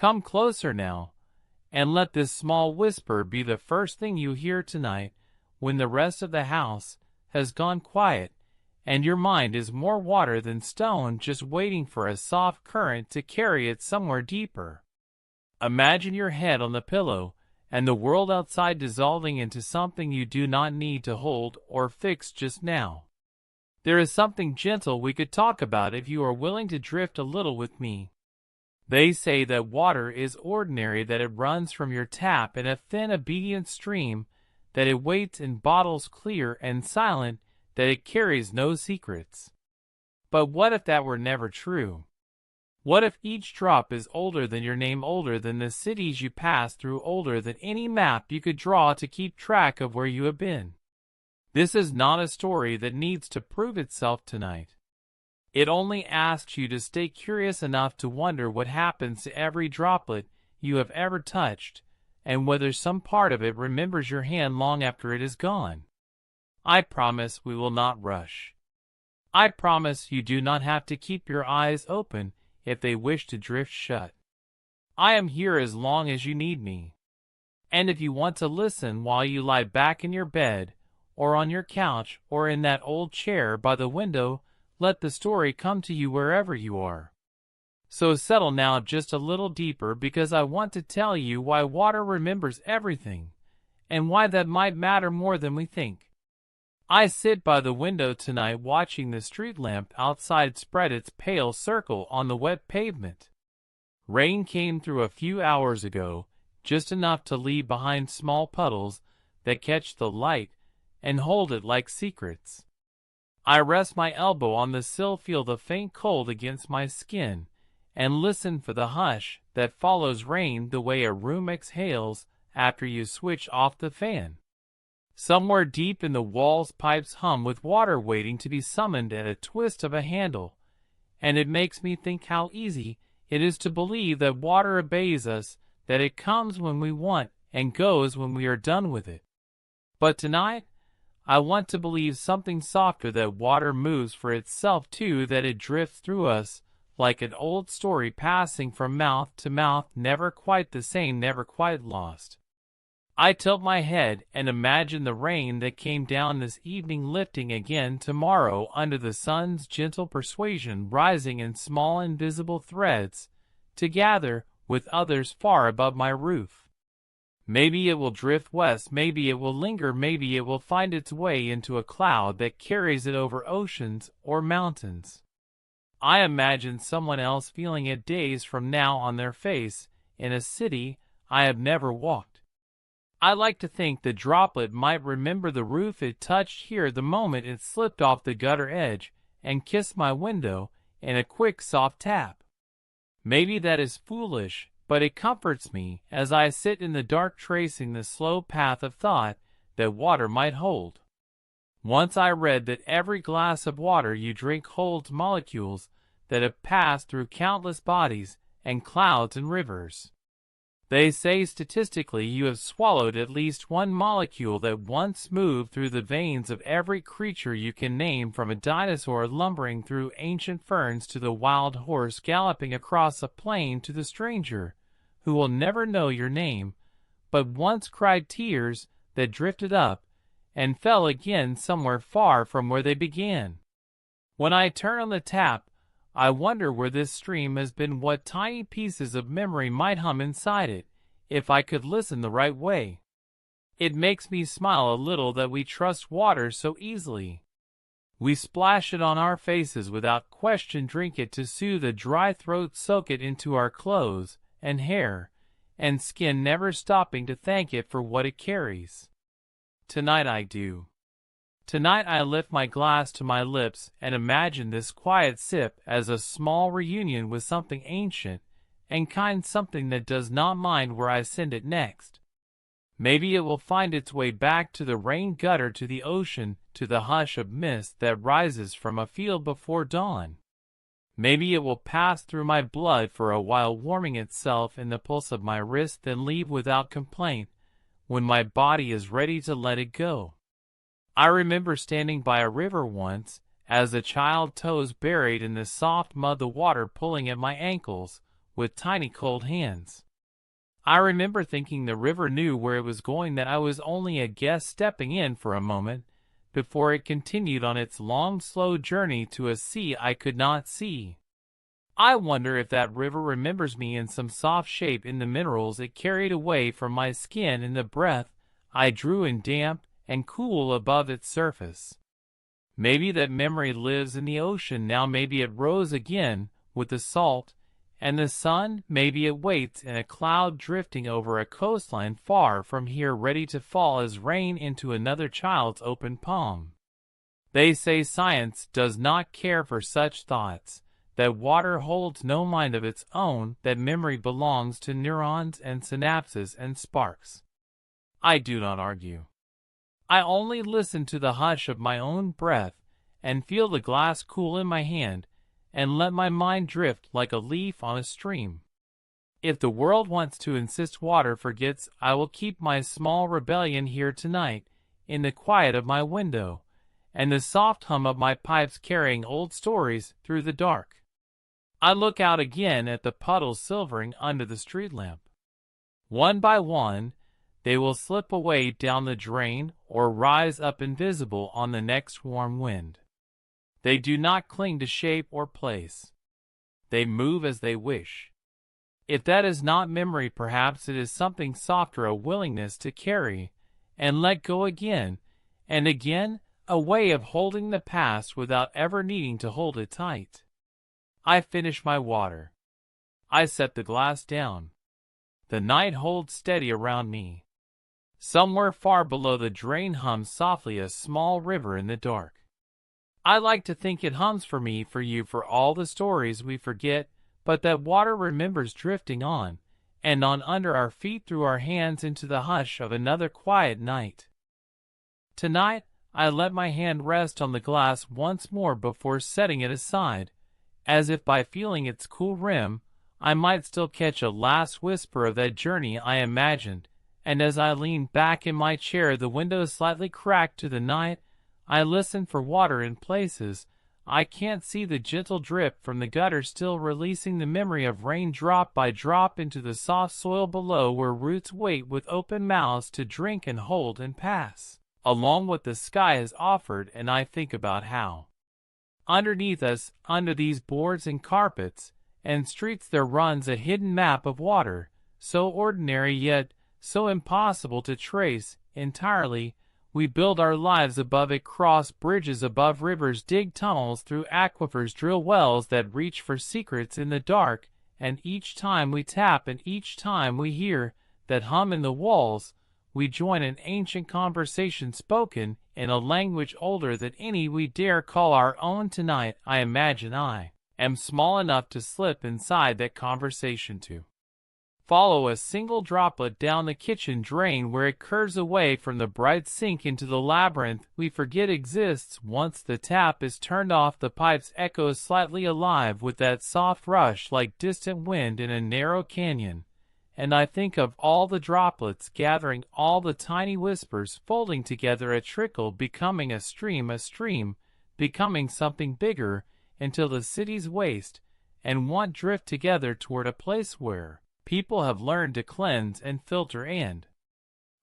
Come closer now, and let this small whisper be the first thing you hear tonight when the rest of the house has gone quiet and your mind is more water than stone, just waiting for a soft current to carry it somewhere deeper. Imagine your head on the pillow and the world outside dissolving into something you do not need to hold or fix just now. There is something gentle we could talk about if you are willing to drift a little with me. They say that water is ordinary, that it runs from your tap in a thin, obedient stream, that it waits in bottles clear and silent, that it carries no secrets. But what if that were never true? What if each drop is older than your name, older than the cities you pass through, older than any map you could draw to keep track of where you have been? This is not a story that needs to prove itself tonight. It only asks you to stay curious enough to wonder what happens to every droplet you have ever touched, and whether some part of it remembers your hand long after it is gone. I promise we will not rush. I promise you do not have to keep your eyes open if they wish to drift shut. I am here as long as you need me. And if you want to listen while you lie back in your bed, or on your couch, or in that old chair by the window, let the story come to you wherever you are. So settle now just a little deeper, because I want to tell you why water remembers everything, and why that might matter more than we think. I sit by the window tonight watching the street lamp outside spread its pale circle on the wet pavement. Rain came through a few hours ago, just enough to leave behind small puddles that catch the light and hold it like secrets. I rest my elbow on the sill, feel the faint cold against my skin, and listen for the hush that follows rain, the way a room exhales after you switch off the fan. Somewhere deep in the walls pipes hum with water waiting to be summoned at a twist of a handle, and it makes me think how easy it is to believe that water obeys us, that it comes when we want and goes when we are done with it. But tonight, I want to believe something softer, that water moves for itself too, that it drifts through us like an old story passing from mouth to mouth, never quite the same, never quite lost. I tilt my head and imagine the rain that came down this evening lifting again tomorrow under the sun's gentle persuasion, rising in small invisible threads to gather with others far above my roof. Maybe it will drift west, maybe it will linger, maybe it will find its way into a cloud that carries it over oceans or mountains. I imagine someone else feeling it days from now on their face in a city I have never walked. I like to think the droplet might remember the roof it touched here the moment it slipped off the gutter edge and kissed my window in a quick soft tap. Maybe that is foolish, but it comforts me as I sit in the dark tracing the slow path of thought that water might hold. Once I read that every glass of water you drink holds molecules that have passed through countless bodies and clouds and rivers. They say statistically you have swallowed at least one molecule that once moved through the veins of every creature you can name, from a dinosaur lumbering through ancient ferns to the wild horse galloping across a plain, to the stranger who will never know your name, but once cried tears that drifted up and fell again somewhere far from where they began. When I turn on the tap, I wonder where this stream has been, what tiny pieces of memory might hum inside it, if I could listen the right way. It makes me smile a little that we trust water so easily. We splash it on our faces without question, drink it to soothe a dry throat, soak it into our clothes and hair and skin, never stopping to thank it for what it carries. Tonight I do. Tonight I lift my glass to my lips and imagine this quiet sip as a small reunion with something ancient and kind, something that does not mind where I send it next. Maybe it will find its way back to the rain gutter, to the ocean, to the hush of mist that rises from a field before dawn. Maybe it will pass through my blood for a while, warming itself in the pulse of my wrist, then leave without complaint when my body is ready to let it go. I remember standing by a river once as a child, toes buried in the soft mud, the water pulling at my ankles with tiny cold hands. I remember thinking the river knew where it was going, that I was only a guest stepping in for a moment, before it continued on its long, slow journey to a sea I could not see. I wonder if that river remembers me in some soft shape in the minerals it carried away from my skin in the breath I drew in damp and cool above its surface. Maybe that memory lives in the ocean now, maybe it rose again with the salt and the sun, maybe it waits in a cloud drifting over a coastline far from here, ready to fall as rain into another child's open palm. They say science does not care for such thoughts, that water holds no mind of its own, that memory belongs to neurons and synapses and sparks. I do not argue. I only listen to the hush of my own breath, and feel the glass cool in my hand, and let my mind drift like a leaf on a stream. If the world wants to insist water forgets, I will keep my small rebellion here tonight, in the quiet of my window, and the soft hum of my pipes carrying old stories through the dark. I look out again at the puddles silvering under the street lamp. One by one, they will slip away down the drain or rise up invisible on the next warm wind. They do not cling to shape or place. They move as they wish. If that is not memory, perhaps it is something softer, a willingness to carry and let go again and again, a way of holding the past without ever needing to hold it tight. I finish my water. I set the glass down. The night holds steady around me. Somewhere far below the drain hums softly a small river in the dark. I like to think it hums for me, for you, for all the stories we forget, but that water remembers, drifting on and on under our feet, through our hands, into the hush of another quiet night. Tonight, I let my hand rest on the glass once more before setting it aside, as if by feeling its cool rim, I might still catch a last whisper of that journey I imagined, and as I leaned back in my chair, the window slightly cracked to the night, I listen for water in places I can't see, the gentle drip from the gutter still releasing the memory of rain drop by drop into the soft soil below, where roots wait with open mouths to drink and hold and pass along what the sky has offered. And I think about how underneath us, under these boards and carpets and streets, there runs a hidden map of water, so ordinary yet so impossible to trace entirely. We build our lives above it, cross bridges above rivers, dig tunnels through aquifers, drill wells that reach for secrets in the dark, and each time we tap and each time we hear that hum in the walls, we join an ancient conversation spoken in a language older than any we dare call our own. Tonight, I imagine I am small enough to slip inside that conversation, to follow a single droplet down the kitchen drain, where it curves away from the bright sink into the labyrinth we forget exists. Once the tap is turned off, the pipes echo slightly alive with that soft rush like distant wind in a narrow canyon, and I think of all the droplets gathering, all the tiny whispers folding together, a trickle becoming a stream becoming something bigger, until the city's waste and want drift together toward a place where people have learned to cleanse and filter and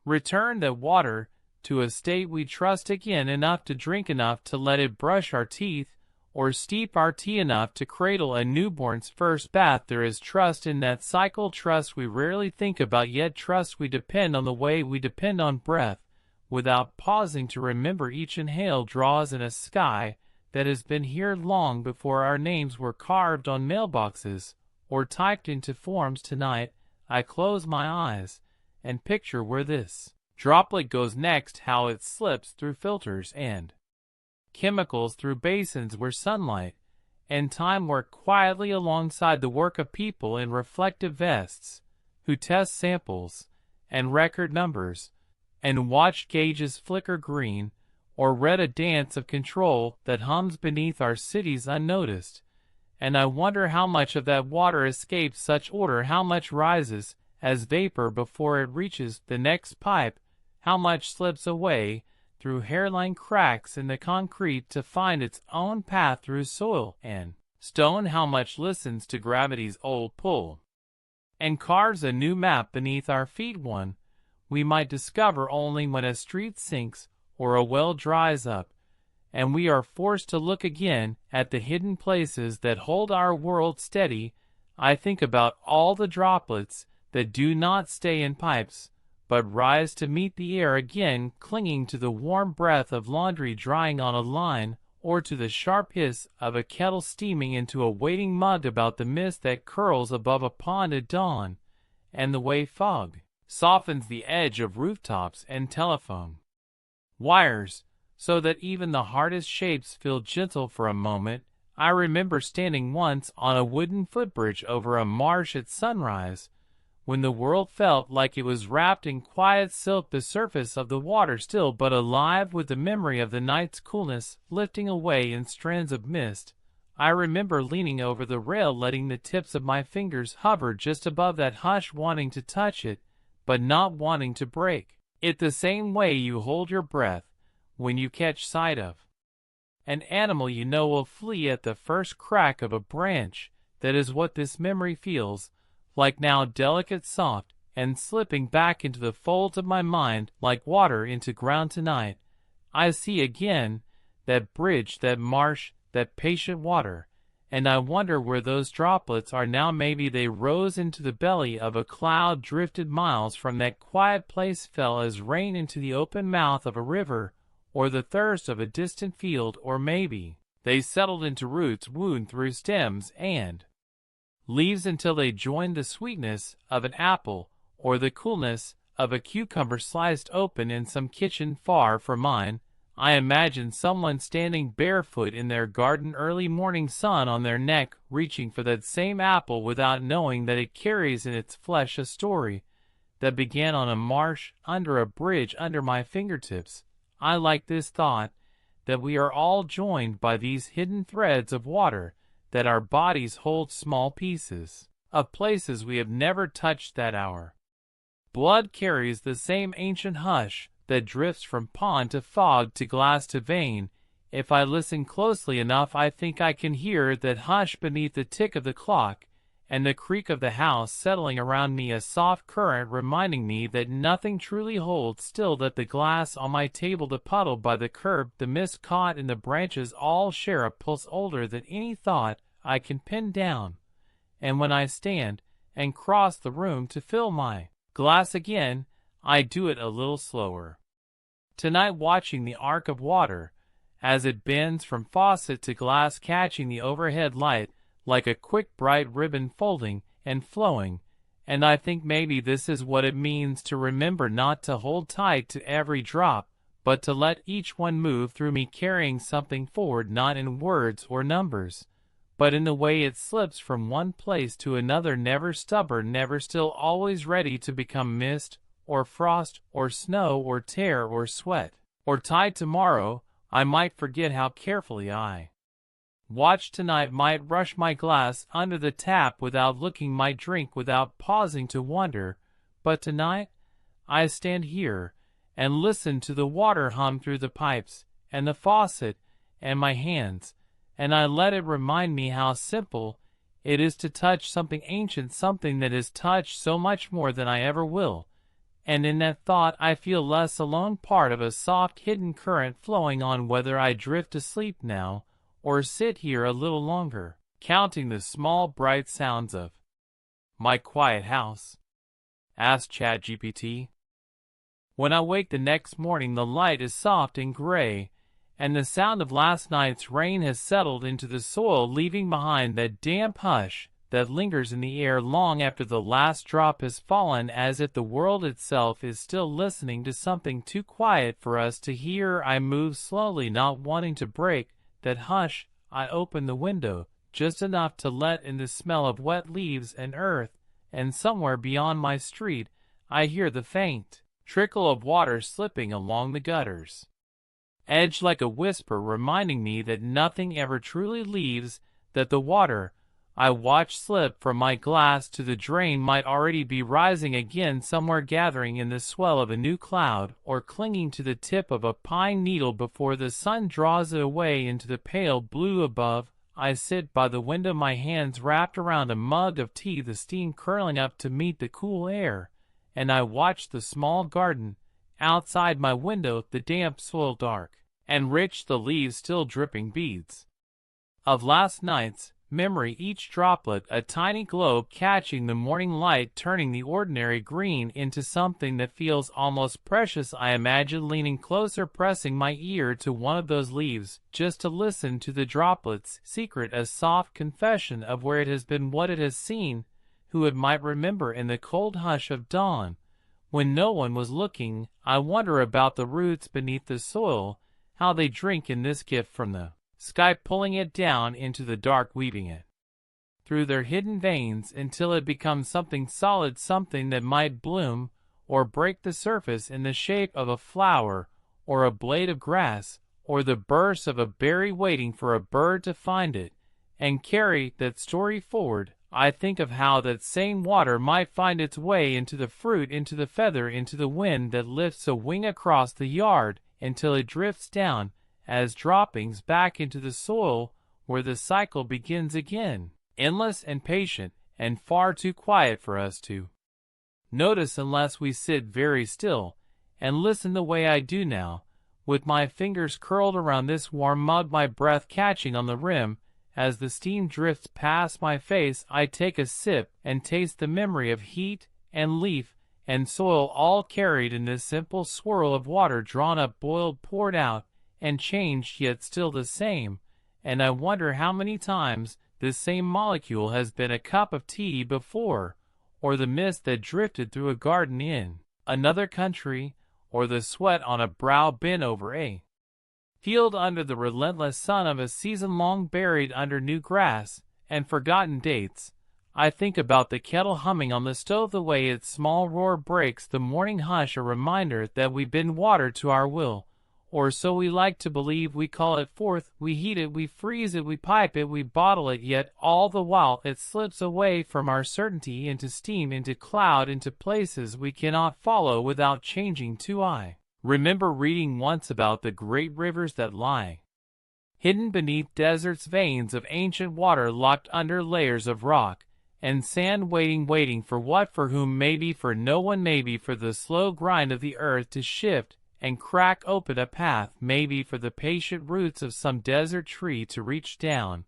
return the water to a state we trust again, enough to drink, enough to let it brush our teeth or steep our tea, enough to cradle a newborn's first bath. There is trust in that cycle, trust we rarely think about, yet trust we depend on the way we depend on breath, without pausing to remember each inhale draws in a sky that has been here long before our names were carved on mailboxes or typed into forms. Tonight, I close my eyes and picture where this droplet goes next, how it slips through filters and chemicals, through basins where sunlight and time work quietly alongside the work of people in reflective vests, who test samples and record numbers and watch gauges flicker green or red, a dance of control that hums beneath our cities unnoticed. And I wonder how much of that water escapes such order, how much rises as vapor before it reaches the next pipe, how much slips away through hairline cracks in the concrete to find its own path through soil and stone, how much listens to gravity's old pull. and carves a new map beneath our feet, one we might discover only when a street sinks or a well dries up, and we are forced to look again at the hidden places that hold our world steady. I think about all the droplets that do not stay in pipes, but rise to meet the air again, clinging to the warm breath of laundry drying on a line, or to the sharp hiss of a kettle steaming into a waiting mug, about the mist that curls above a pond at dawn, and the way fog softens the edge of rooftops and telephone wires, so that even the hardest shapes feel gentle for a moment. I remember standing once on a wooden footbridge over a marsh at sunrise, when the world felt like it was wrapped in quiet silk, the surface of the water still but alive with the memory of the night's coolness lifting away in strands of mist. I remember leaning over the rail, letting the tips of my fingers hover just above that hush, wanting to touch it, but not wanting to break it, the same way you hold your breath when you catch sight of an animal you know will flee at the first crack of a branch. That is what this memory feels like now, delicate, soft, and slipping back into the folds of my mind like water into ground tonight. I see again that bridge, that marsh, that patient water, and I wonder where those droplets are now. Maybe they rose into the belly of a cloud, drifted miles from that quiet place, fell as rain into the open mouth of a river, or the thirst of a distant field, or maybe they settled into roots wound through stems and leaves until they joined the sweetness of an apple or the coolness of a cucumber sliced open in some kitchen far from mine. I imagine someone standing barefoot in their garden, early morning sun on their neck, reaching for that same apple without knowing that it carries in its flesh a story that began on a marsh, under a bridge, under my fingertips. I like this thought that we are all joined by these hidden threads of water, that our bodies hold small pieces of places we have never touched, that our blood carries the same ancient hush that drifts from pond to fog to glass to vein. If I listen closely enough, I think I can hear that hush beneath the tick of the clock and the creak of the house settling around me, a soft current reminding me that nothing truly holds still, that the glass on my table, the puddle by the curb, the mist caught in the branches, all share a pulse older than any thought I can pin down. And when I stand and cross the room to fill my glass again, I do it a little slower. Tonight, watching the arc of water as it bends from faucet to glass, catching the overhead light like a quick bright ribbon folding and flowing, and I think maybe this is what it means to remember not to hold tight to every drop, but to let each one move through me, carrying something forward, not in words or numbers, but in the way it slips from one place to another, never stubborn, never still, always ready to become mist or frost or snow or tear or sweat or tide. Tomorrow I might forget how carefully I watch tonight, might rush my glass under the tap without looking, might drink without pausing to wonder, but tonight I stand here and listen to the water hum through the pipes and the faucet and my hands, and I let it remind me how simple it is to touch something ancient, something that has touched so much more than I ever will. And in that thought I feel less alone, part of a soft hidden current flowing on, whether I drift asleep now or sit here a little longer, counting the small bright sounds of my quiet house. Ask ChatGPT. When I wake the next morning, the light is soft and gray, and the sound of last night's rain has settled into the soil, leaving behind that damp hush that lingers in the air long after the last drop has fallen, as if the world itself is still listening to something too quiet for us to hear. I move slowly, not wanting to break that hush. I open the window just enough to let in the smell of wet leaves and earth, and somewhere beyond my street I hear the faint trickle of water slipping along the gutter's edge like a whisper, reminding me that nothing ever truly leaves, that the water I watch slip from my glass to the drain might already be rising again somewhere, gathering in the swell of a new cloud, or clinging to the tip of a pine needle before the sun draws it away into the pale blue above. I sit by the window, my hands wrapped around a mug of tea, the steam curling up to meet the cool air, and I watch the small garden outside my window, the damp soil dark and rich, the leaves still dripping beads of last night's memory, each droplet a tiny globe catching the morning light, turning the ordinary green into something that feels almost precious. I imagine leaning closer, pressing my ear to one of those leaves, just to listen to the droplets' secret, a soft confession of where it has been, what it has seen, who it might remember in the cold hush of dawn, when no one was looking. I wonder about the roots beneath the soil, how they drink in this gift from the sky, pulling it down into the dark, weaving it through their hidden veins until it becomes something solid, something that might bloom or break the surface in the shape of a flower or a blade of grass or the burst of a berry, waiting for a bird to find it and carry that story forward. I think of how that same water might find its way into the fruit, into the feather, into the wind that lifts a wing across the yard until it drifts down as droppings back into the soil, where the cycle begins again, endless and patient and far too quiet for us to notice unless we sit very still and listen the way I do now, with my fingers curled around this warm mug, my breath catching on the rim. As the steam drifts past my face, I take a sip and taste the memory of heat and leaf and soil, all carried in this simple swirl of water, drawn up, boiled, poured out, and changed, yet still the same. And I wonder how many times this same molecule has been a cup of tea before, or the mist that drifted through a garden in another country, or the sweat on a brow bent over a field under the relentless sun of a season long buried under new grass and forgotten dates. I think about the kettle humming on the stove, the way its small roar breaks the morning hush, a reminder that we've been watered to our will, or so we like to believe. We call it forth, we heat it, we freeze it, we pipe it, we bottle it, yet all the while it slips away from our certainty into steam, into cloud, into places we cannot follow without changing too. I remember reading once about the great rivers that lie hidden beneath deserts, veins of ancient water locked under layers of rock and sand, waiting for what, for whom, maybe for no one, maybe for the slow grind of the earth to shift and crack open a path, maybe for the patient roots of some desert tree to reach down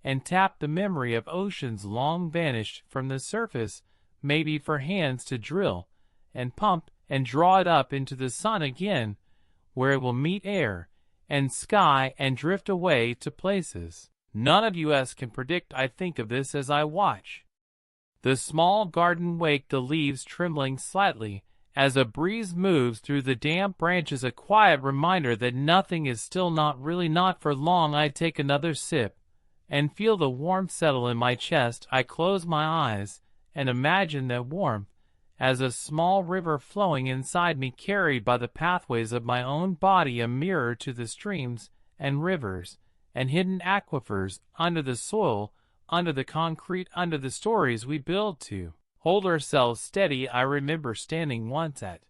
and tap the memory of oceans long vanished from the surface, maybe for hands to drill and pump and draw it up into the sun again, where it will meet air and sky and drift away to places none of us can predict. I think of this as I watch the small garden wake, the leaves trembling slightly as a breeze moves through the damp branches, a quiet reminder that nothing is still, not really, not for long. I take another sip and feel the warmth settle in my chest. I close my eyes and imagine that warmth as a small river flowing inside me, carried by the pathways of my own body, a mirror to the streams and rivers and hidden aquifers under the soil, under the concrete, under the stories we build to hold ourselves steady. I remember standing once at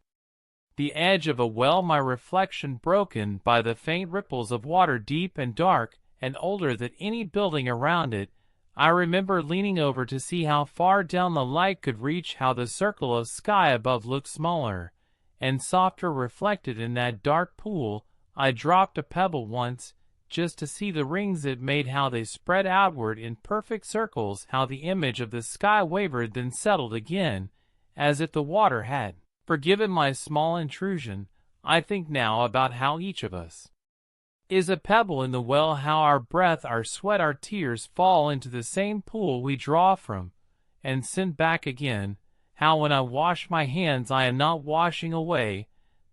the edge of a well, my reflection broken by the faint ripples of water, deep and dark and older than any building around it. I remember leaning over to see how far down the light could reach, how the circle of sky above looked smaller and softer reflected in that dark pool. I dropped a pebble once just to see the rings it made, how they spread outward in perfect circles, how the image of the sky wavered then settled again, as if the water had forgiven my small intrusion. I think now about how each of us is a pebble in the well, how our breath, our sweat, our tears fall into the same pool we draw from and send back again, how when I wash my hands I am not washing away,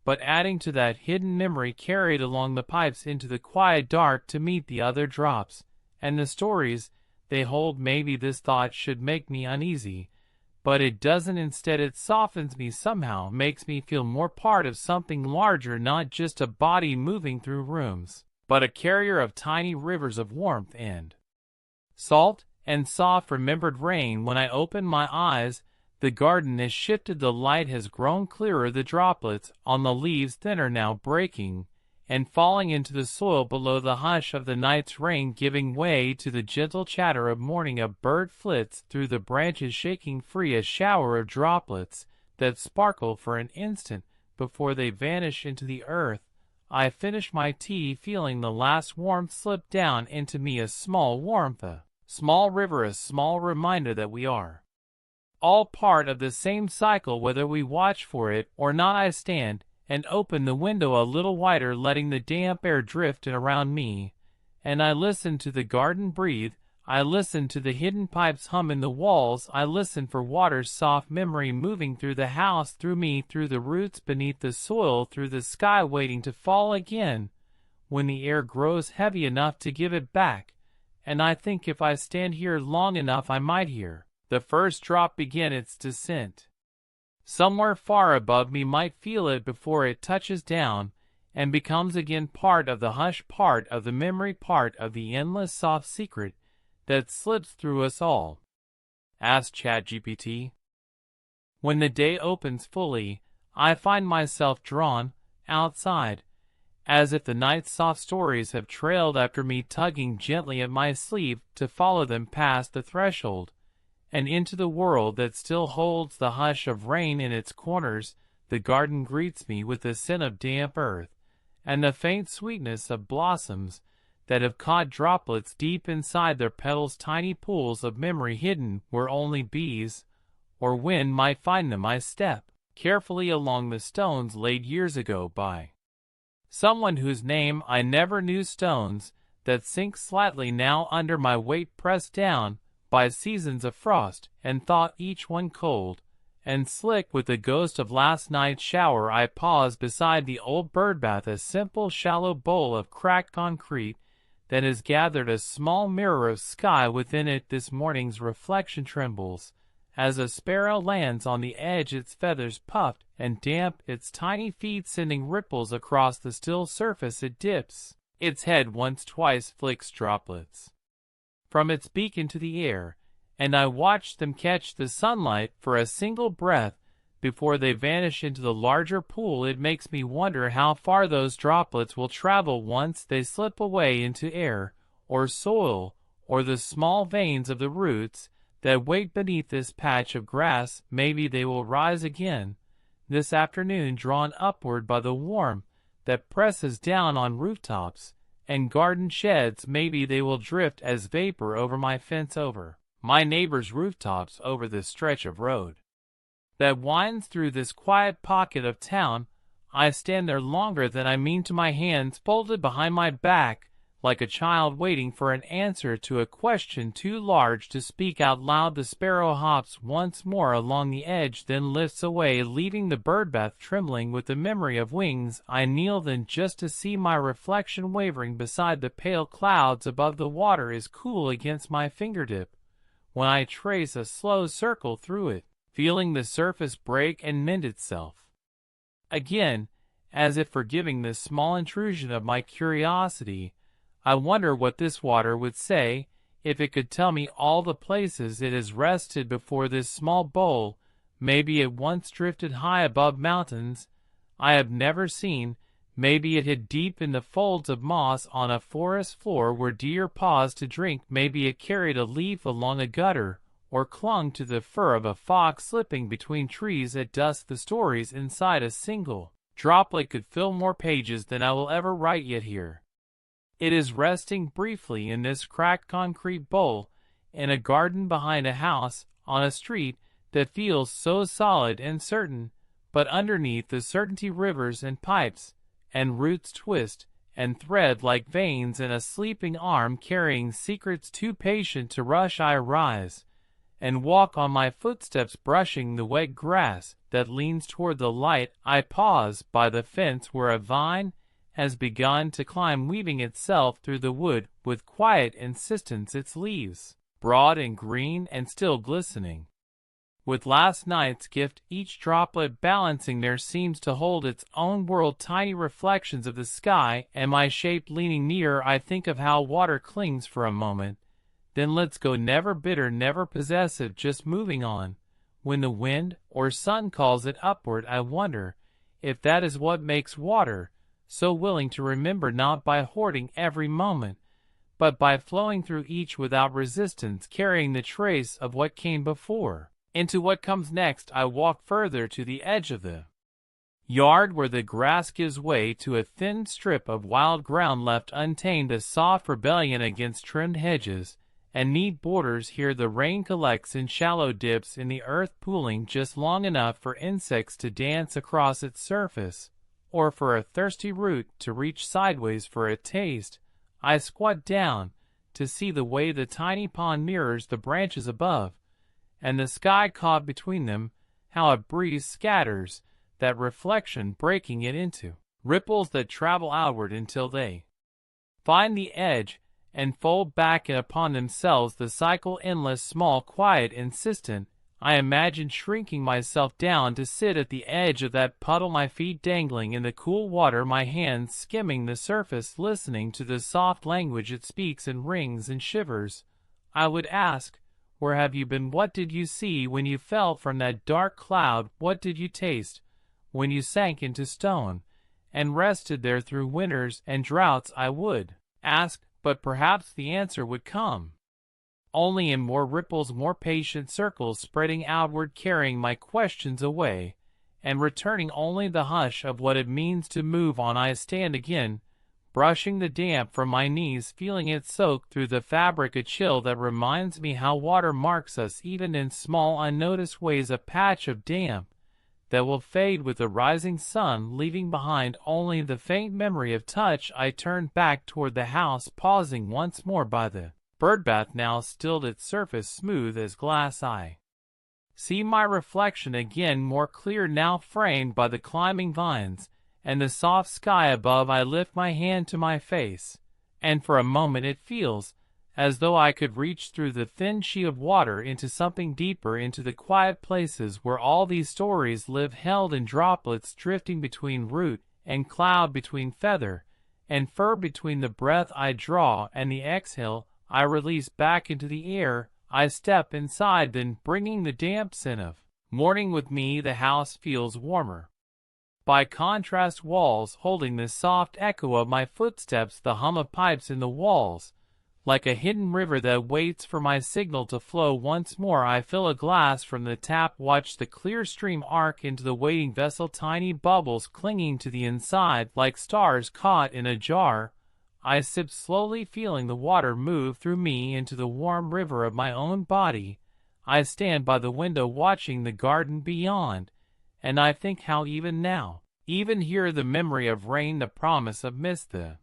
but adding to that hidden memory carried along the pipes into the quiet dark to meet the other drops and the stories they hold. Maybe this thought should make me uneasy, but it doesn't. Instead, it softens me somehow, makes me feel more part of something larger, not just a body moving through rooms, but a carrier of tiny rivers of warmth and salt and soft remembered rain. When I open my eyes, the garden has shifted, the light has grown clearer, the droplets on the leaves thinner now, breaking and falling into the soil below, the hush of the night's rain giving way to the gentle chatter of morning. A bird flits through the branches, shaking free a shower of droplets that sparkle for an instant before they vanish into the earth. I finish my tea, feeling the last warmth slip down into me, a small warmth, a small river, a small reminder that we are all part of the same cycle, whether we watch for it or not. I stand and open the window a little wider, letting the damp air drift in around me, and I listen to the garden breathe. I listen to the hidden pipes hum in the walls. I listen for water's soft memory moving through the house, through me, through the roots beneath the soil, through the sky, waiting to fall again when the air grows heavy enough to give it back. And I think if I stand here long enough, I might hear the first drop begin its descent. Somewhere far above me, might feel it before it touches down and becomes again part of the hush, part of the memory, part of the endless soft secret that slips through us all. Ask ChatGPT. When the day opens fully, I find myself drawn outside, as if the night's soft stories have trailed after me, tugging gently at my sleeve to follow them past the threshold and into the world that still holds the hush of rain in its corners. The garden greets me with the scent of damp earth and the faint sweetness of blossoms that have caught droplets deep inside their petals, tiny pools of memory hidden where only bees or wind might find them. I step carefully along the stones laid years ago by someone whose name I never knew, stones that sink slightly now under my weight, pressed down by seasons of frost and thaw, each one cold and slick with the ghost of last night's shower. I pause beside the old birdbath, a simple shallow bowl of cracked concrete that has gathered a small mirror of sky within it. This morning's reflection trembles as a sparrow lands on the edge, its feathers puffed and damp, its tiny feet sending ripples across the still surface. It dips its head once, twice, flicks droplets from its beak into the air, and I watch them catch the sunlight for a single breath before they vanish into the larger pool. It makes me wonder how far those droplets will travel once they slip away into air or soil or the small veins of the roots that wait beneath this patch of grass. Maybe they will rise again this afternoon, drawn upward by the warmth that presses down on rooftops and garden sheds. Maybe they will drift as vapor over my fence, over my neighbor's rooftops, over this stretch of road that winds through this quiet pocket of town. I stand there longer than I mean to, my hands folded behind my back, like a child waiting for an answer to a question too large to speak out loud. The sparrow hops once more along the edge, then lifts away, leaving the birdbath trembling with the memory of wings. I kneel then just to see my reflection wavering beside the pale clouds above. The water is cool against my fingertip when I trace a slow circle through it, feeling the surface break and mend itself again, as if forgiving this small intrusion of my curiosity. I wonder what this water would say if it could tell me all the places it has rested before. This small bowl, maybe it once drifted high above mountains I have never seen. Maybe it hid deep in the folds of moss on a forest floor where deer paused to drink. Maybe it carried a leaf along a gutter or clung to the fur of a fox slipping between trees at dusk. The stories inside a single droplet could fill more pages than I will ever write yet. Here it is, resting briefly in this cracked concrete bowl in a garden behind a house on a street that feels so solid and certain, but underneath the certainty rivers and pipes and roots twist and thread like veins in a sleeping arm carrying secrets too patient to rush. I rise and walk on, my footsteps brushing the wet grass that leans toward the light. I pause by the fence where a vine has begun to climb, weaving itself through the wood with quiet insistence, its leaves broad and green and still glistening with last night's gift, each droplet balancing there seems to hold its own world, tiny reflections of the sky and my shape. Leaning near, I think of how water clings for a moment, then lets go, never bitter, never possessive, just moving on. When the wind or sun calls it upward, I wonder if that is what makes water so willing to remember, not by hoarding every moment, but by flowing through each without resistance, carrying the trace of what came before. Into what comes next, I walk further to the edge of the yard, where the grass gives way to a thin strip of wild ground left untamed, a soft rebellion against trimmed hedges and neat borders. Here the rain collects in shallow dips in the earth, pooling just long enough for insects to dance across its surface, or for a thirsty root to reach sideways for a taste. I squat down to see the way the tiny pond mirrors the branches above, and the sky caught between them, how a breeze scatters that reflection, breaking it into ripples that travel outward until they find the edge and fold back upon themselves, the cycle endless, small, quiet, insistent. I imagine shrinking myself down to sit at the edge of that puddle, my feet dangling in the cool water, my hands skimming the surface, listening to the soft language it speaks and rings and shivers. I would ask, where have you been? What did you see when you fell from that dark cloud? What did you taste when you sank into stone and rested there through winters and droughts? I would ask, but perhaps the answer would come only in more ripples, more patient circles, spreading outward, carrying my questions away, and returning only the hush of what it means to move on. I stand again, brushing the damp from my knees, feeling it soak through the fabric, a chill that reminds me how water marks us even in small, unnoticed ways, a patch of damp that will fade with the rising sun, leaving behind only the faint memory of touch. I turn back toward the house, pausing once more by the birdbath, now stilled, its surface smooth as glass. I see my reflection again, more clear now, framed by the climbing vines and the soft sky above. I lift my hand to my face, and for a moment it feels as though I could reach through the thin sheet of water into something deeper, into the quiet places where all these stories live, held in droplets, drifting between root and cloud, between feather and fur, between the breath I draw and the exhale I release back into the air. I step inside, then, bringing the damp scent of morning with me. The house feels warmer by contrast, walls holding the soft echo of my footsteps, the hum of pipes in the walls, like a hidden river that waits for my signal to flow once more. I fill a glass from the tap, watch the clear stream arc into the waiting vessel, tiny bubbles clinging to the inside like stars caught in a jar. I sip slowly, feeling the water move through me into the warm river of my own body. I stand by the window watching the garden beyond, and I think how even now, even here, the memory of rain, the promise of mist, the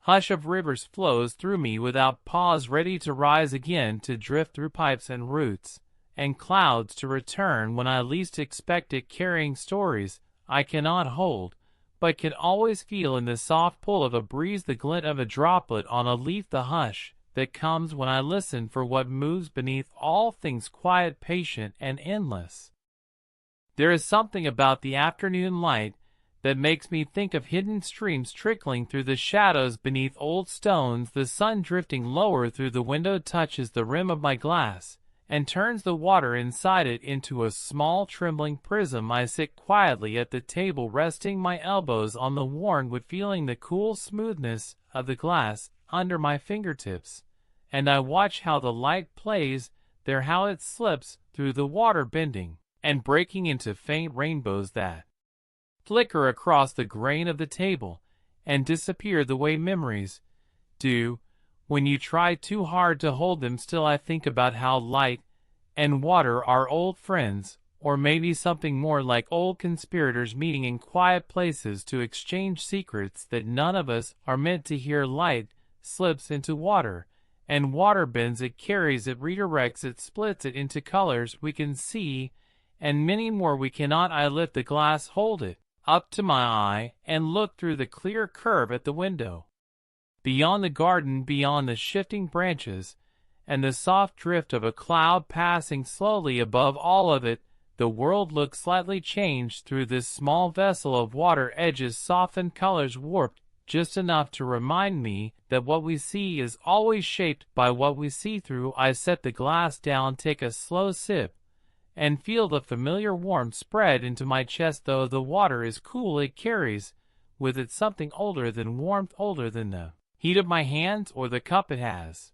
hush of rivers flows through me without pause, ready to rise again, to drift through pipes and roots and clouds, to return when I least expect it, carrying stories I cannot hold, but can always feel in the soft pull of a breeze, the glint of a droplet on a leaf, the hush that comes when I listen for what moves beneath all things, quiet, patient, and endless. There is something about the afternoon light that makes me think of hidden streams trickling through the shadows beneath old stones. The sun, drifting lower through the window, touches the rim of my glass and turns the water inside it into a small trembling prism. I sit quietly at the table, resting my elbows on the worn wood, feeling the cool smoothness of the glass under my fingertips, and I watch how the light plays there, how it slips through the water, bending and breaking into faint rainbows that flicker across the grain of the table and disappear the way memories do when you try too hard to hold them still. I think about how light and water are old friends, or maybe something more like old conspirators, meeting in quiet places to exchange secrets that none of us are meant to hear. Light slips into water, and water bends it, carries it, redirects it, splits it into colors we can see and many more we cannot. I lift the glass, hold it up to my eye, and look through the clear curve at the window. Beyond the garden, beyond the shifting branches and the soft drift of a cloud passing slowly above all of it, the world looks slightly changed through this small vessel of water, edges softened, colors warped just enough to remind me that what we see is always shaped by what we see through. I set the glass down, take a slow sip, and feel the familiar warmth spread into my chest. Though the water is cool, it carries with it something older than warmth, older than the heat of my hands or the cup it has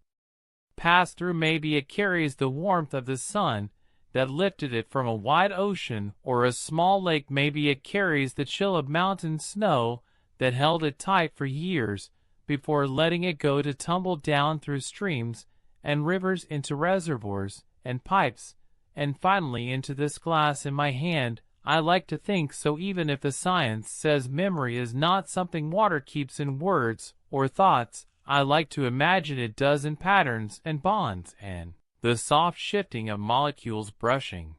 passed through. Maybe it carries the warmth of the sun that lifted it from a wide ocean or a small lake. Maybe it carries the chill of mountain snow that held it tight for years before letting it go to tumble down through streams and rivers into reservoirs and pipes, and finally into this glass in my hand. I like to think so, even if the science says memory is not something water keeps in words or thoughts. I like to imagine it does in patterns and bonds and the soft shifting of molecules brushing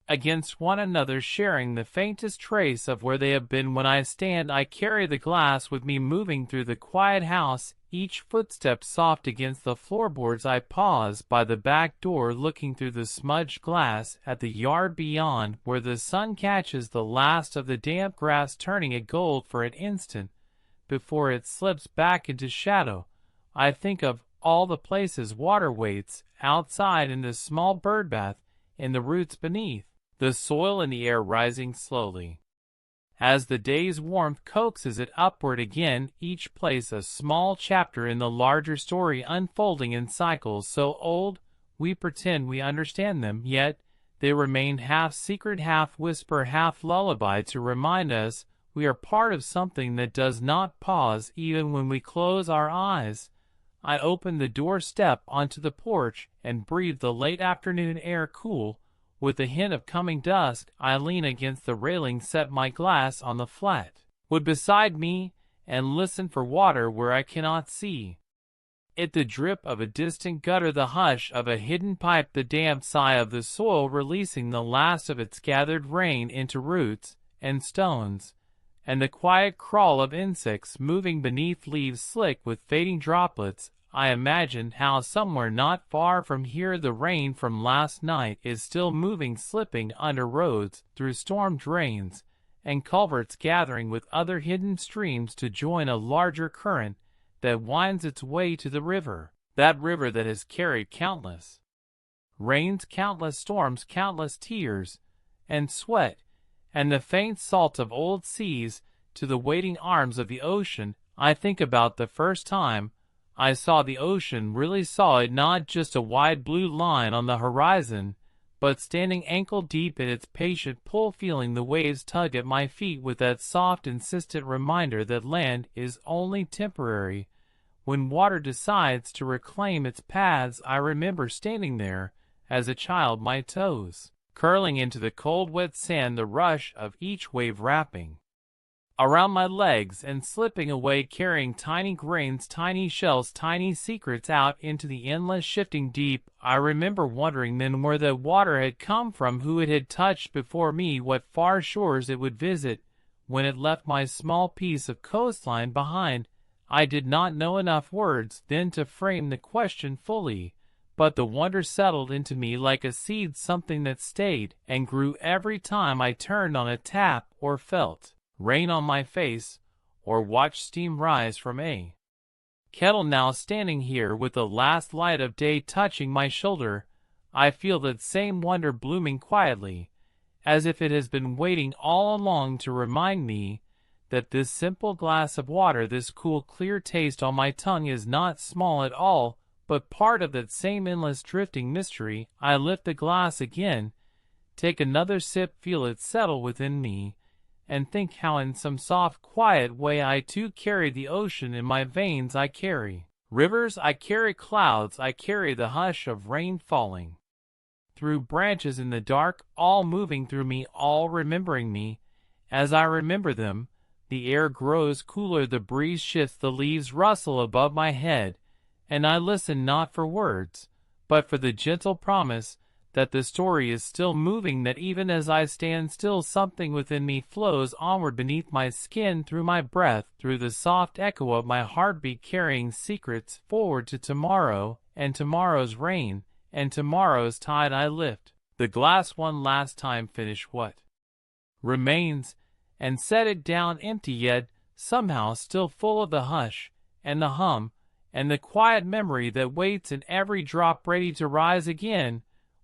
against one another, sharing the faintest trace of where they have been. When I stand, I carry the glass with me, moving through the quiet house, each footstep soft against the floorboards. I pause by the back door, looking through the smudged glass at the yard beyond, where the sun catches the last of the damp grass, turning it gold for an instant before it slips back into shadow. I think of all the places water waits outside, in the small birdbath, in the roots beneath the soil, in the air rising slowly as the day's warmth coaxes it upward again, each place a small chapter in the larger story, unfolding in cycles so old we pretend we understand them, yet they remain half secret, half whisper, half lullaby, to remind us we are part of something that does not pause even when we close our eyes. I open the doorstep onto the porch and breathe the late afternoon air, cool with a hint of coming dusk. I lean against the railing, set my glass on the flat wood beside me, and listen for water where I cannot see it. The drip of a distant gutter, the hush of a hidden pipe, the damp sigh of the soil releasing the last of its gathered rain into roots and stones, and the quiet crawl of insects moving beneath leaves slick with fading droplets. I imagine how somewhere not far from here the rain from last night is still moving, slipping under roads, through storm drains and culverts, gathering with other hidden streams to join a larger current that winds its way to the river, that river that has carried countless rains, countless storms, countless tears and sweat, and the faint salt of old seas to the waiting arms of the ocean. I think about the first time I saw the ocean, really saw it, not just a wide blue line on the horizon, but standing ankle deep in its patient pull, feeling the waves tug at my feet with that soft, insistent reminder that land is only temporary when water decides to reclaim its paths. I remember standing there as a child, my toes curling into the cold wet sand, the rush of each wave wrapping around my legs and slipping away, carrying tiny grains, tiny shells, tiny secrets out into the endless shifting deep. I remember wondering then where the water had come from, who it had touched before me, what far shores it would visit when it left my small piece of coastline behind. I did not know enough words then to frame the question fully, but the wonder settled into me like a seed, something that stayed and grew every time I turned on a tap or felt rain on my face or watched steam rise from a kettle. Now standing here with the last light of day touching my shoulder, I feel that same wonder blooming quietly, as if it has been waiting all along to remind me that this simple glass of water, this cool clear taste on my tongue, is not small at all, but part of that same endless drifting mystery. I lift the glass again, take another sip, feel it settle within me, and think how in some soft, quiet way I too carry the ocean in my veins. I carry rivers, I carry clouds, I carry the hush of rain falling through branches in the dark, all moving through me, all remembering me as I remember them. The air grows cooler, the breeze shifts, the leaves rustle above my head, and I listen not for words, but for the gentle promise that the story is still moving, that even as I stand still, something within me flows onward beneath my skin, through my breath, through the soft echo of my heartbeat, carrying secrets forward to tomorrow and tomorrow's rain and tomorrow's tide. I lift the glass one last time, finish what remains, and set it down empty, yet somehow still full of the hush and the hum and the quiet memory that waits in every drop, ready to rise again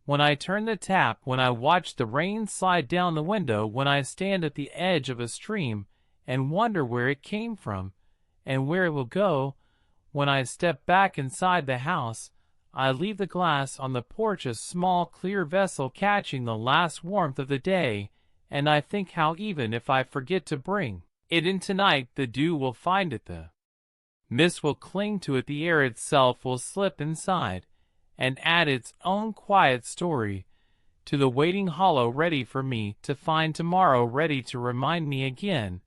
when I turn the tap, when I watch the rain slide down the window, when I stand at the edge of a stream and wonder where it came from, and where it will go. When I step back inside the house, I leave the glass on the porch, a small clear vessel catching the last warmth of the day, and I think how even if I forget to bring it in tonight, the dew will find it, the mist will cling to it, the air itself will slip inside, and add its own quiet story to the waiting hollow, ready for me to find tomorrow, ready to remind me again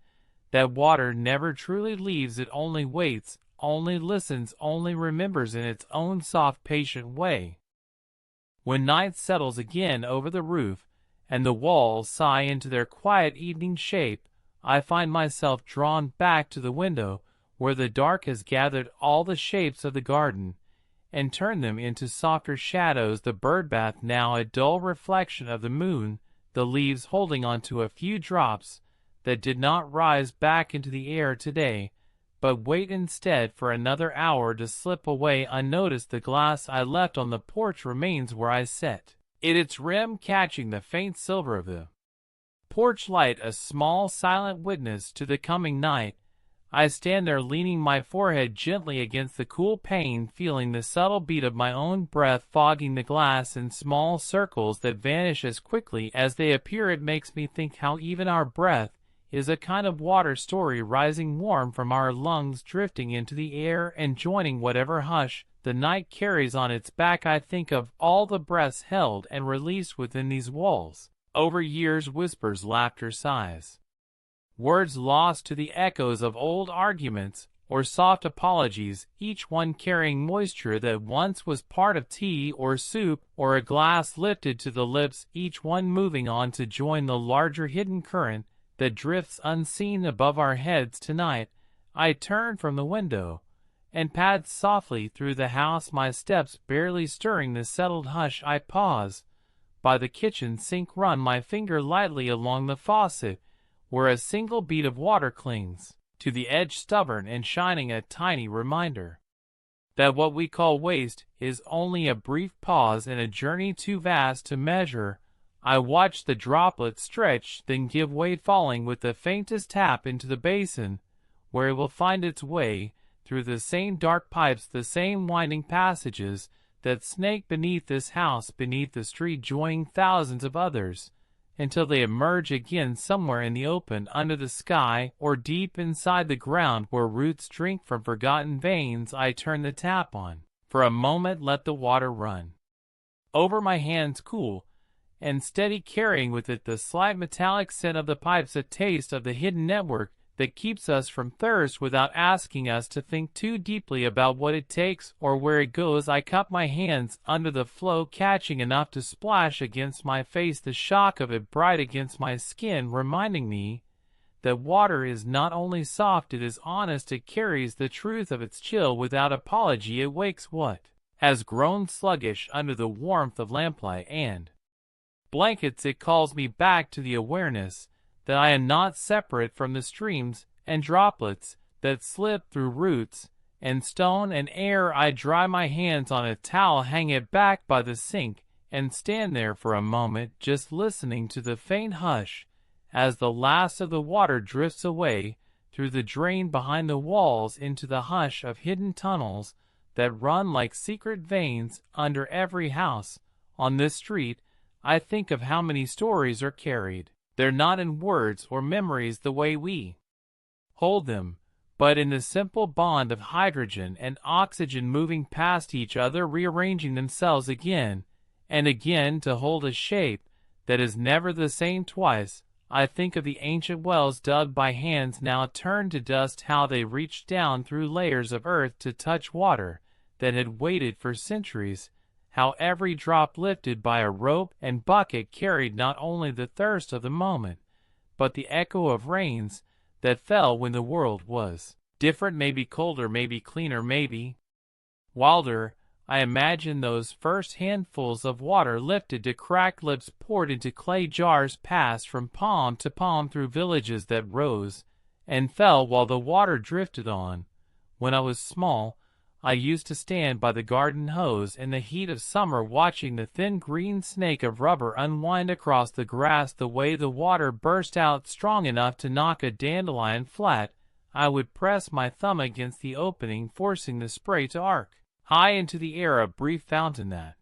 that water never truly leaves, it only waits, only listens, only remembers in its own soft, patient way. When night settles again over the roof, and the walls sigh into their quiet evening shape, I find myself drawn back to the window, where the dark has gathered all the shapes of the garden, and turned them into softer shadows, the birdbath now a dull reflection of the moon, the leaves holding on to a few drops that did not rise back into the air today, but wait instead for another hour to slip away unnoticed. The glass I left on the porch remains where I set it, its rim catching the faint silver of the porch light, a small silent witness to the coming night. I stand there leaning my forehead gently against the cool pane, feeling the subtle beat of my own breath fogging the glass in small circles that vanish as quickly as they appear. It makes me think how even our breath is a kind of water story, rising warm from our lungs, drifting into the air and joining whatever hush the night carries on its back. I think of all the breaths held and released within these walls, over years, whispers, laughter, sighs, words lost to the echoes of old arguments or soft apologies, each one carrying moisture that once was part of tea or soup or a glass lifted to the lips, each one moving on to join the larger hidden current that drifts unseen above our heads tonight. I turn from the window and pad softly through the house, my steps barely stirring the settled hush. I pause by the kitchen sink, run my finger lightly along the faucet, where a single bead of water clings to the edge, stubborn and shining, a tiny reminder that what we call waste is only a brief pause in a journey too vast to measure. I watch the droplet stretch, then give way, falling with the faintest tap into the basin, where it will find its way through the same dark pipes, the same winding passages that snake beneath this house, beneath the street, joining thousands of others, until they emerge again somewhere in the open, under the sky, or deep inside the ground where roots drink from forgotten veins. I turn the tap on. For a moment let the water run over my hands, cool and steady, carrying with it the slight metallic scent of the pipes, a taste of the hidden network that keeps us from thirst without asking us to think too deeply about what it takes or where it goes. I cup my hands under the flow, catching enough to splash against my face, the shock of it bright against my skin, reminding me that water is not only soft, it is honest. It carries the truth of its chill without apology. It wakes what has grown sluggish under the warmth of lamplight and blankets. It calls me back to the awareness that I am not separate from the streams and droplets that slip through roots and stone and air. I dry my hands on a towel, hang it back by the sink, and stand there for a moment, just listening to the faint hush as the last of the water drifts away through the drain behind the walls into the hush of hidden tunnels that run like secret veins under every house on this street. I think of how many stories are carried there, not in words or memories the way we hold them, but in the simple bond of hydrogen and oxygen moving past each other, rearranging themselves again and again to hold a shape that is never the same twice. I think of the ancient wells dug by hands now turned to dust, how they reached down through layers of earth to touch water that had waited for centuries, how every drop lifted by a rope and bucket carried not only the thirst of the moment, but the echo of rains that fell when the world was different, maybe colder, maybe cleaner, maybe wilder. I imagine those first handfuls of water lifted to cracked lips, poured into clay jars, passed from palm to palm through villages that rose and fell while the water drifted on. When I was small, I used to stand by the garden hose in the heat of summer watching the thin green snake of rubber unwind across the grass. The way the water burst out strong enough to knock a dandelion flat, I would press my thumb against the opening, forcing the spray to arc high into the air. A brief fountain that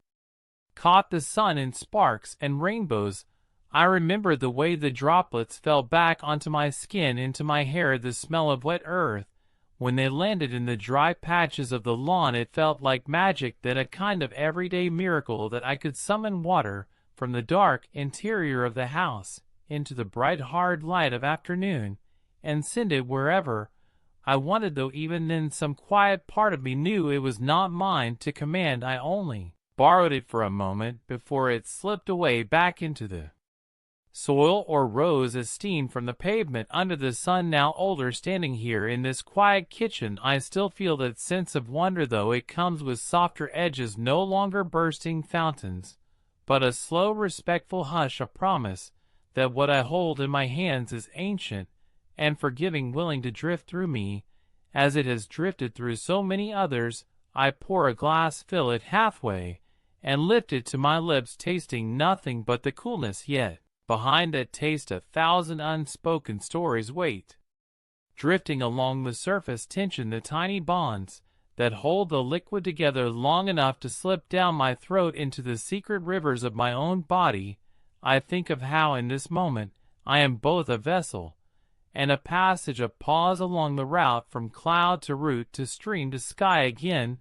caught the sun in sparks and rainbows. I remember the way the droplets fell back onto my skin, into my hair, the smell of wet earth. When they landed in the dry patches of the lawn, it felt like magic, then a kind of everyday miracle that I could summon water from the dark interior of the house into the bright hard light of afternoon and send it wherever I wanted, though even then some quiet part of me knew it was not mine to command. I only borrowed it for a moment before it slipped away back into the soil or rose as steam from the pavement under the sun. Now older, standing here in this quiet kitchen, I still feel that sense of wonder, though it comes with softer edges, no longer bursting fountains, but a slow respectful hush, a promise that what I hold in my hands is ancient and forgiving, willing to drift through me as it has drifted through so many others. I pour a glass, fill it halfway, and lift it to my lips, tasting nothing but the coolness, yet behind that taste 1,000 unspoken stories wait, drifting along the surface tension, the tiny bonds that hold the liquid together long enough to slip down my throat into the secret rivers of my own body. I think of how in this moment I am both a vessel and a passage, a pause along the route from cloud to root to stream to sky again.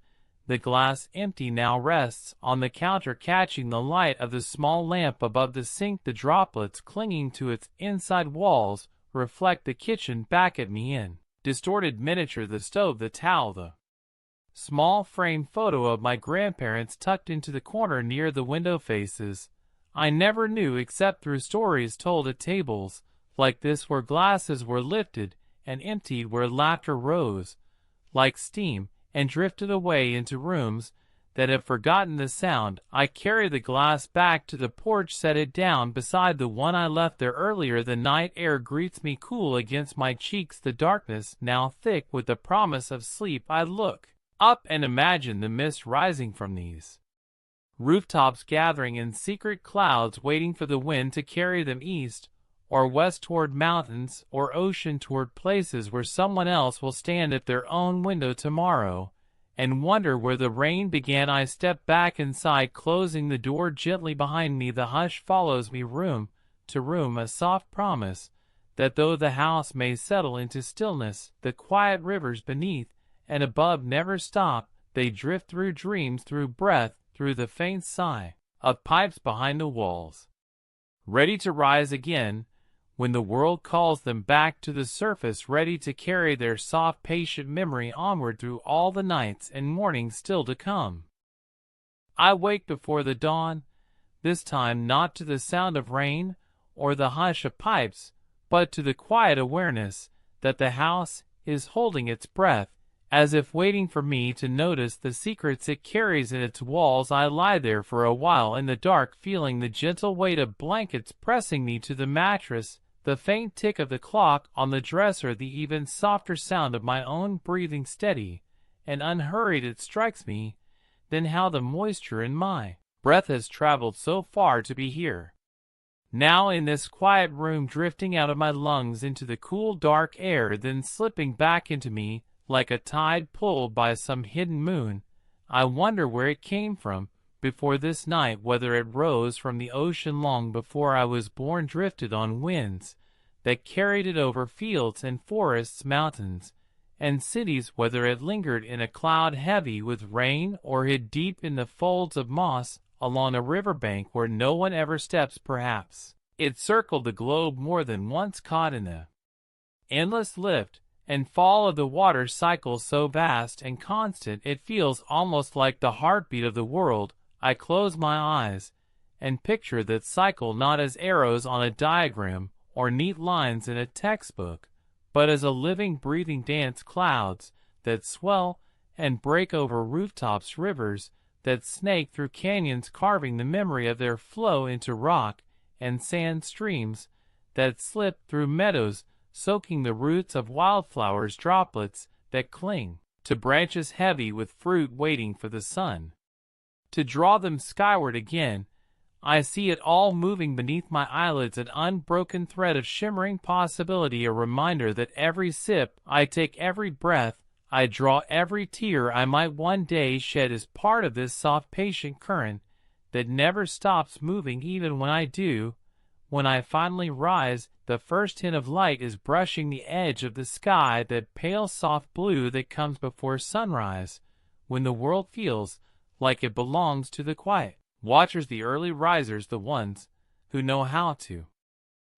The glass, empty now, rests on the counter, catching the light of the small lamp above the sink. The droplets clinging to its inside walls reflect the kitchen back at me in distorted miniature, the stove, the towel, the small framed photo of my grandparents tucked into the corner near the window. Faces I never knew except through stories told at tables like this, where glasses were lifted and emptied, where laughter rose like steam and drifted away into rooms that have forgotten the sound. I carry the glass back to the porch, set it down beside the one I left there earlier. The night air greets me cool against my cheeks, the darkness now thick with the promise of sleep. I look up and imagine the mist rising from these rooftops, gathering in secret clouds, waiting for the wind to carry them east or west, toward mountains or ocean, toward places where someone else will stand at their own window tomorrow and wonder where the rain began. I step back inside, closing the door gently behind me. The hush follows me room to room, a soft promise that though the house may settle into stillness, the quiet rivers beneath and above never stop. They drift through dreams, through breath, through the faint sigh of pipes behind the walls, ready to rise again when the world calls them back to the surface, ready to carry their soft, patient memory onward through all the nights and mornings still to come. I wake before the dawn, this time not to the sound of rain or the hush of pipes, but to the quiet awareness that the house is holding its breath, as if waiting for me to notice the secrets it carries in its walls. I lie there for a while in the dark, feeling the gentle weight of blankets pressing me to the mattress, the faint tick of the clock on the dresser, the even softer sound of my own breathing, steady and unhurried. It strikes me then how the moisture in my breath has traveled so far to be here now in this quiet room, drifting out of my lungs into the cool dark air, then slipping back into me like a tide pulled by some hidden moon. I wonder where it came from before this night, whether it rose from the ocean long before I was born, drifted on winds that carried it over fields and forests, mountains and cities, whether it lingered in a cloud heavy with rain or hid deep in the folds of moss along a riverbank where no one ever steps. Perhaps it circled the globe more than once, caught in the endless lift and fall of the water cycle, so vast and constant it feels almost like the heartbeat of the world. I close my eyes and picture that cycle not as arrows on a diagram or neat lines in a textbook, but as a living, breathing dance, clouds that swell and break over rooftops, rivers that snake through canyons, carving the memory of their flow into rock and sand, streams that slip through meadows, soaking the roots of wildflowers, droplets that cling to branches heavy with fruit waiting for the sun to draw them skyward again. I see it all moving beneath my eyelids, an unbroken thread of shimmering possibility, a reminder that every sip I take, every breath I draw, every tear I might one day shed is part of this soft, patient current that never stops moving, even when I do. When I finally rise, the first hint of light is brushing the edge of the sky, that pale soft blue that comes before sunrise, when the world feels like it belongs to the quiet watchers, the early risers, the ones who know how to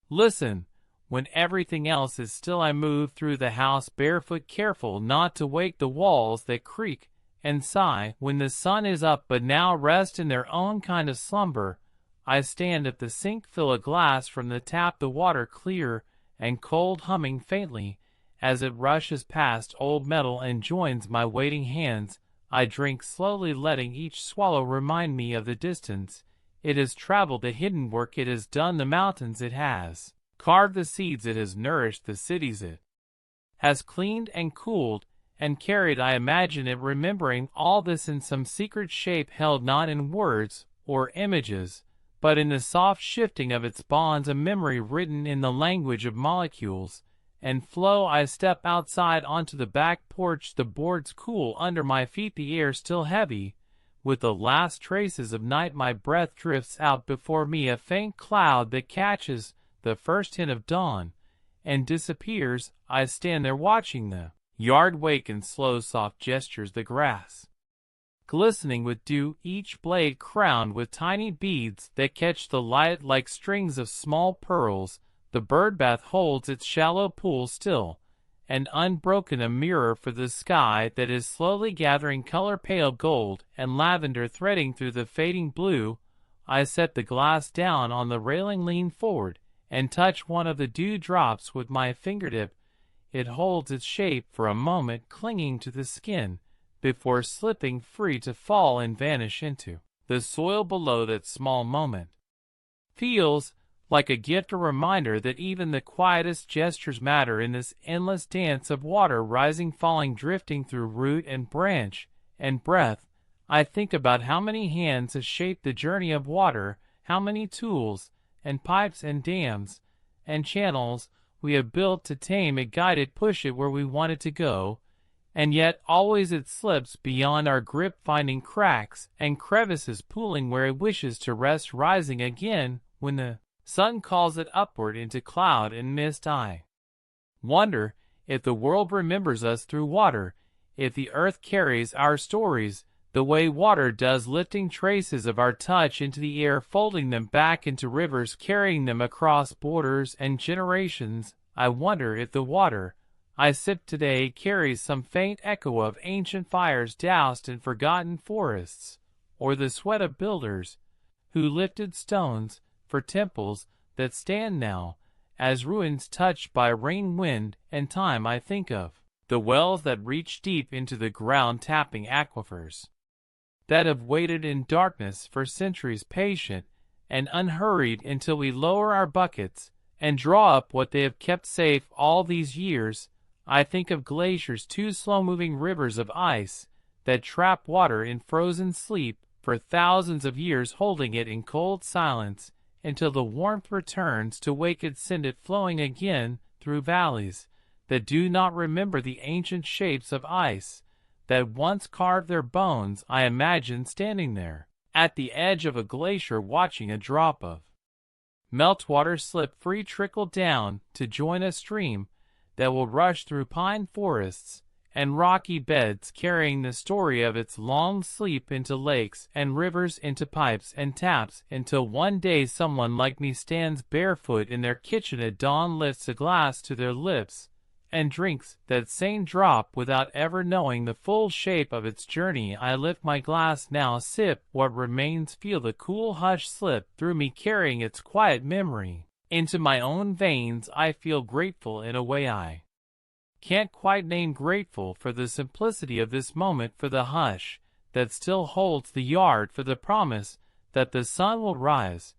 listen. When everything else is still, I move through the house barefoot, careful not to wake the walls that creak and sigh when the sun is up, but now rest in their own kind of slumber. I stand at the sink, fill a glass from the tap, the water clear and cold, humming faintly as it rushes past old metal and joins my waiting hands. I drink slowly, letting each swallow remind me of the distance it has traveled, the hidden work it has done, the mountains it has carved, the seeds it has nourished, the cities it has cleaned and cooled and carried. I imagine it remembering all this in some secret shape, held not in words or images, but in the soft shifting of its bonds, a memory written in the language of molecules and flow. I step outside onto the back porch, the boards cool under my feet, the air still heavy with the last traces of night. My breath drifts out before me, a faint cloud that catches the first hint of dawn and disappears. I stand there watching the yard wake in slow soft gestures, the grass glistening with dew, each blade crowned with tiny beads that catch the light like strings of small pearls. The birdbath holds its shallow pool still and unbroken, a mirror for the sky that is slowly gathering color, pale gold and lavender threading through the fading blue. I set the glass down on the railing, lean forward and touch one of the dew drops with my fingertip. It holds its shape for a moment, clinging to the skin before slipping free to fall and vanish into the soil below. That small moment feels like a gift, a reminder that even the quietest gestures matter in this endless dance of water, rising, falling, drifting through root and branch and breath. I think about how many hands have shaped the journey of water, how many tools and pipes and dams and channels we have built to tame it, guide it, push it where we want it to go, and yet always it slips beyond our grip, finding cracks and crevices, pooling where it wishes to rest, rising again when the sun calls it upward into cloud and mist. I wonder if the world remembers us through water, if the earth carries our stories the way water does, lifting traces of our touch into the air, folding them back into rivers, carrying them across borders and generations. I wonder if the water I sip today carries some faint echo of ancient fires doused in forgotten forests, or the sweat of builders who lifted stones for temples that stand now as ruins, touched by rain, wind, and time. I think of the wells that reach deep into the ground, tapping aquifers that have waited in darkness for centuries, patient and unhurried, until we lower our buckets and draw up what they have kept safe all these years. I think of glaciers, two slow-moving rivers of ice that trap water in frozen sleep for thousands of years, holding it in cold silence until the warmth returns to wake it, send it flowing again through valleys that do not remember the ancient shapes of ice that once carved their bones. I imagine standing there at the edge of a glacier, watching a drop of meltwater slip free, trickle down to join a stream that will rush through pine forests and rocky beds, carrying the story of its long sleep into lakes and rivers, into pipes and taps, until one day someone like me stands barefoot in their kitchen at dawn, lifts a glass to their lips, and drinks that same drop without ever knowing the full shape of its journey. I lift my glass now, sip what remains, feel the cool hush slip through me, carrying its quiet memory into my own veins. I feel grateful in a way I can't quite name, grateful for the simplicity of this moment, for the hush that still holds the yard, for the promise that the sun will rise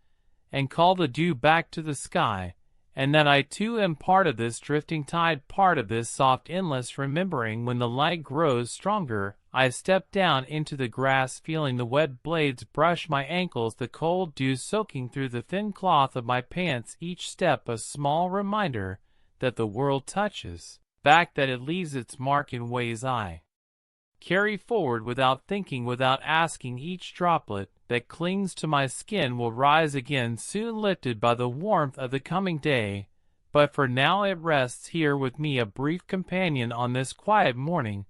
and call the dew back to the sky, and that I too am part of this drifting tide, part of this soft endless remembering. When the light grows stronger, I step down into the grass, feeling the wet blades brush my ankles, the cold dew soaking through the thin cloth of my pants, each step a small reminder that the world touches back, that it leaves its mark in ways I carry forward without thinking, without asking. Each droplet that clings to my skin will rise again, soon lifted by the warmth of the coming day, but for now it rests here with me, a brief companion on this quiet morning.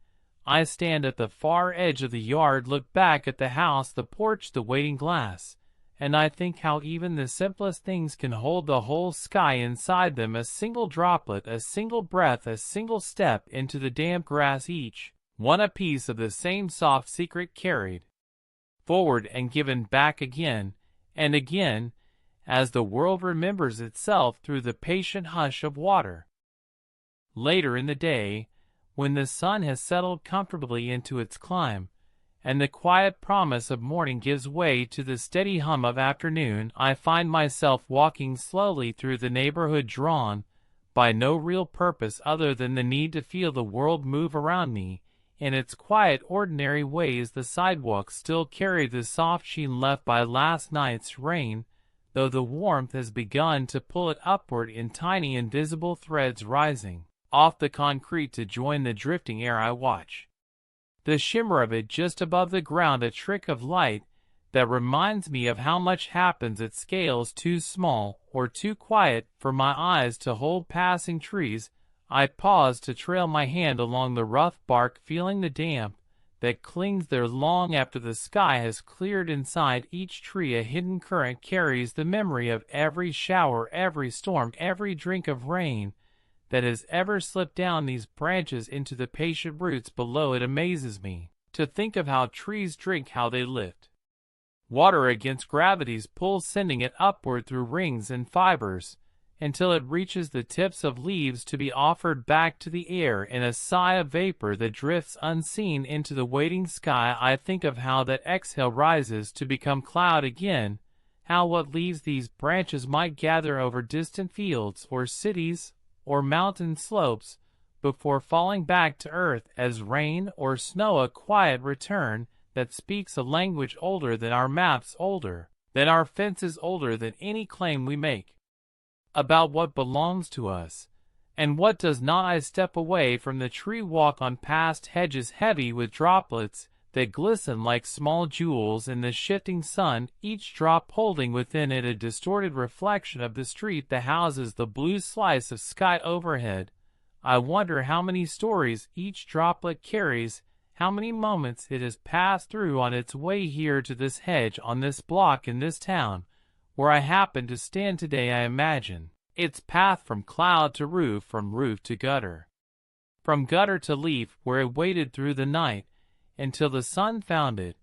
I stand at the far edge of the yard, look back at the house, the porch, the waiting glass, and I think how even the simplest things can hold the whole sky inside them. A single droplet, a single breath, a single step into the damp grass, each one a piece of the same soft secret, carried forward and given back again and again, as the world remembers itself through the patient hush of water. Later in the day, when the sun has settled comfortably into its climb, and the quiet promise of morning gives way to the steady hum of afternoon, I find myself walking slowly through the neighborhood, drawn by no real purpose other than the need to feel the world move around me in its quiet, ordinary ways. The sidewalks still carry the soft sheen left by last night's rain, though the warmth has begun to pull it upward in tiny invisible threads rising off the concrete to join the drifting air. I watch the shimmer of it just above the ground, a trick of light that reminds me of how much happens at scales too small or too quiet for my eyes to hold. Passing trees, I pause to trail my hand along the rough bark, feeling the damp that clings there long after the sky has cleared. Inside each tree a hidden current carries the memory of every shower, every storm, every drink of rain that has ever slipped down these branches into the patient roots below. It amazes me to think of how trees drink, how they lift water against gravity's pull, sending it upward through rings and fibers until it reaches the tips of leaves to be offered back to the air in a sigh of vapor that drifts unseen into the waiting sky. I think of how that exhale rises to become cloud again, how what leaves these branches might gather over distant fields or cities or mountain slopes before falling back to earth as rain or snow, a quiet return that speaks a language older than our maps, older than our fences, older than any claim we make about what belongs to us and what does not. I step away from the tree, walk on past hedges heavy with droplets that glisten like small jewels in the shifting sun, each drop holding within it a distorted reflection of the street, the houses, the blue slice of sky overhead. I wonder how many stories each droplet carries, how many moments it has passed through on its way here to this hedge, on this block, in this town where I happen to stand today. I imagine its path from cloud to roof, from roof to gutter, from gutter to leaf, where it waited through the night until the sun found it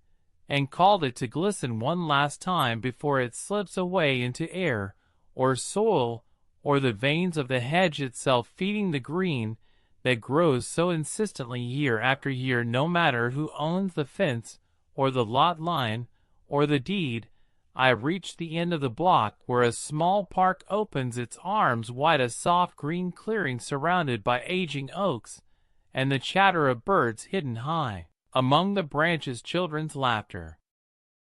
and called it to glisten one last time before it slips away into air or soil or the veins of the hedge itself, feeding the green that grows so insistently year after year, no matter who owns the fence or the lot line or the deed. I reach the end of the block where a small park opens its arms wide, a soft green clearing surrounded by aging oaks and the chatter of birds hidden high among the branches. Children's laughter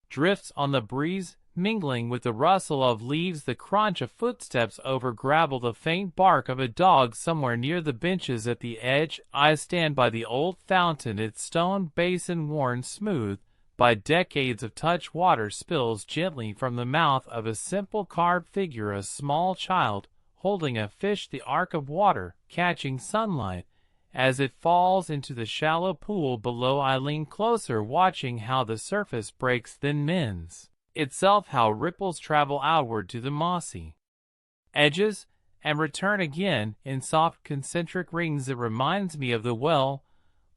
drifts on the breeze, mingling with the rustle of leaves, the crunch of footsteps over gravel, the faint bark of a dog somewhere near the benches at the edge. I stand by the old fountain, its stone basin worn smooth by decades of touch. Water spills gently from the mouth of a simple carved figure, a small child holding a fish, the arc of water catching sunlight as it falls into the shallow pool below. I lean closer, watching how the surface breaks, then mends itself, how ripples travel outward to the mossy edges and return again in soft concentric rings. It reminds me of the well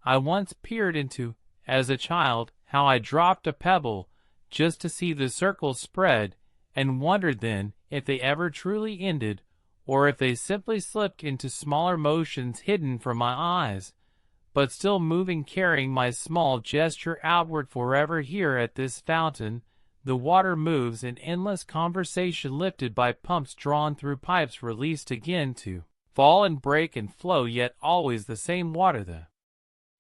I once peered into as a child, how I dropped a pebble just to see the circles spread, and wondered then if they ever truly ended, or if they simply slipped into smaller motions hidden from my eyes, but still moving, carrying my small gesture outward forever. Here at this fountain, the water moves in endless conversation lifted by pumps drawn through pipes released again to fall and break and flow, yet always the same water, the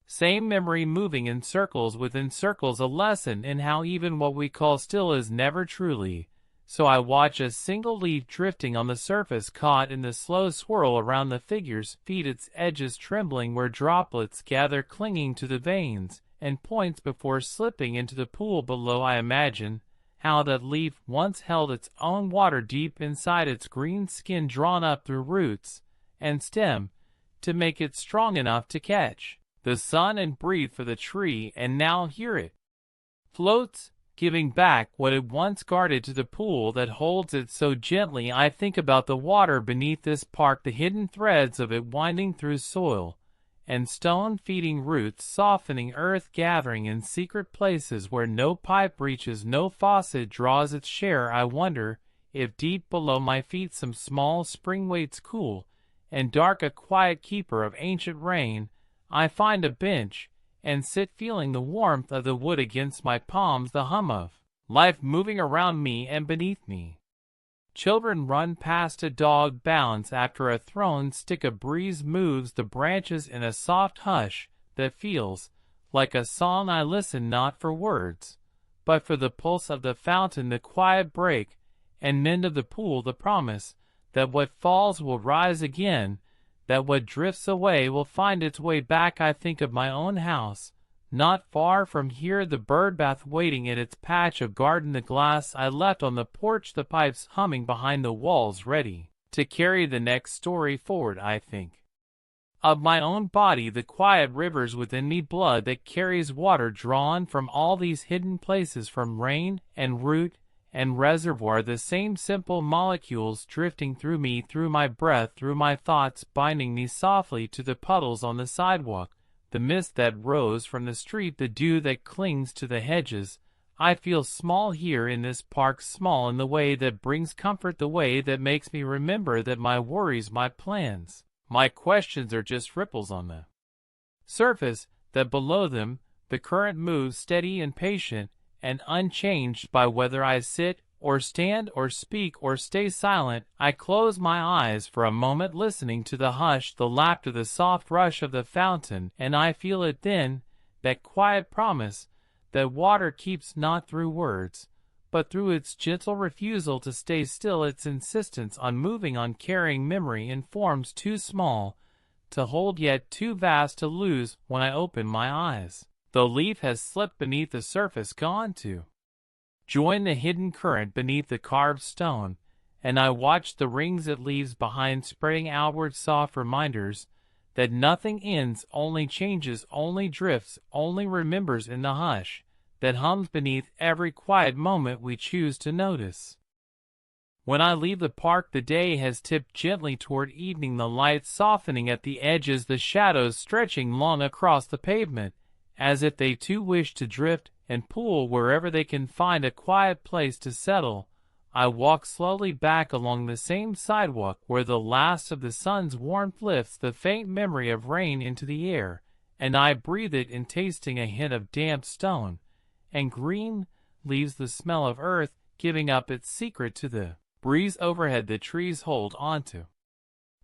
same memory moving in circles within circles, a lesson in how even what we call still is never truly. So I watch a single leaf drifting on the surface, caught in the slow swirl around the figure's feet, its edges trembling where droplets gather, clinging to the veins and points before slipping into the pool below. I imagine how that leaf once held its own water deep inside its green skin, drawn up through roots and stem to make it strong enough to catch the sun and breathe for the tree, and now here it floats, giving back what it once guarded to the pool that holds it so gently. I think about the water beneath this park, the hidden threads of it winding through soil and stone, feeding roots, softening earth, gathering in secret places where no pipe reaches, no faucet draws its share. I wonder if deep below my feet some small spring waits, cool and dark, a quiet keeper of ancient rain. I find a bench and sit, feeling the warmth of the wood against my palms, the hum of life moving around me and beneath me. Children run past, a dog bounds after a thrown stick, a breeze moves the branches in a soft hush that feels like a song. I listen not for words, but for the pulse of the fountain, the quiet break and mend of the pool, the promise that what falls will rise again, that what drifts away will find its way back. I think of my own house, not far from here, the birdbath waiting in its patch of garden, the glass I left on the porch, the pipes humming behind the walls, ready to carry the next story forward. I think of my own body, the quiet rivers within me, blood that carries water drawn from all these hidden places, from rain and root and reservoir, the same simple molecules drifting through me, through my breath, through my thoughts, binding me softly to the puddles on the sidewalk, the mist that rose from the street, the dew that clings to the hedges. I feel small here in this park, small in the way that brings comfort, the way that makes me remember that my worries, my plans, my questions are just ripples on the surface, that below them the current moves steady and patient and unchanged by whether I sit or stand or speak or stay silent. I close my eyes for a moment, listening to the hush, the laughter, the soft rush of the fountain, and I feel it then, that quiet promise that water keeps not through words, but through its gentle refusal to stay still, its insistence on moving on, carrying memory in forms too small to hold yet too vast to lose. When I open my eyes, the leaf has slipped beneath the surface, gone to join the hidden current beneath the carved stone, and I watch the rings it leaves behind, spreading outward soft reminders that nothing ends, only changes, only drifts, only remembers in the hush that hums beneath every quiet moment we choose to notice. When I leave the park, the day has tipped gently toward evening, the light softening at the edges, the shadows stretching long across the pavement, as if they too wish to drift and pool wherever they can find a quiet place to settle. I walk slowly back along the same sidewalk where the last of the sun's warmth lifts the faint memory of rain into the air, and I breathe it in, tasting a hint of damp stone and green leaves, the smell of earth giving up its secret to the breeze overhead. The trees hold onto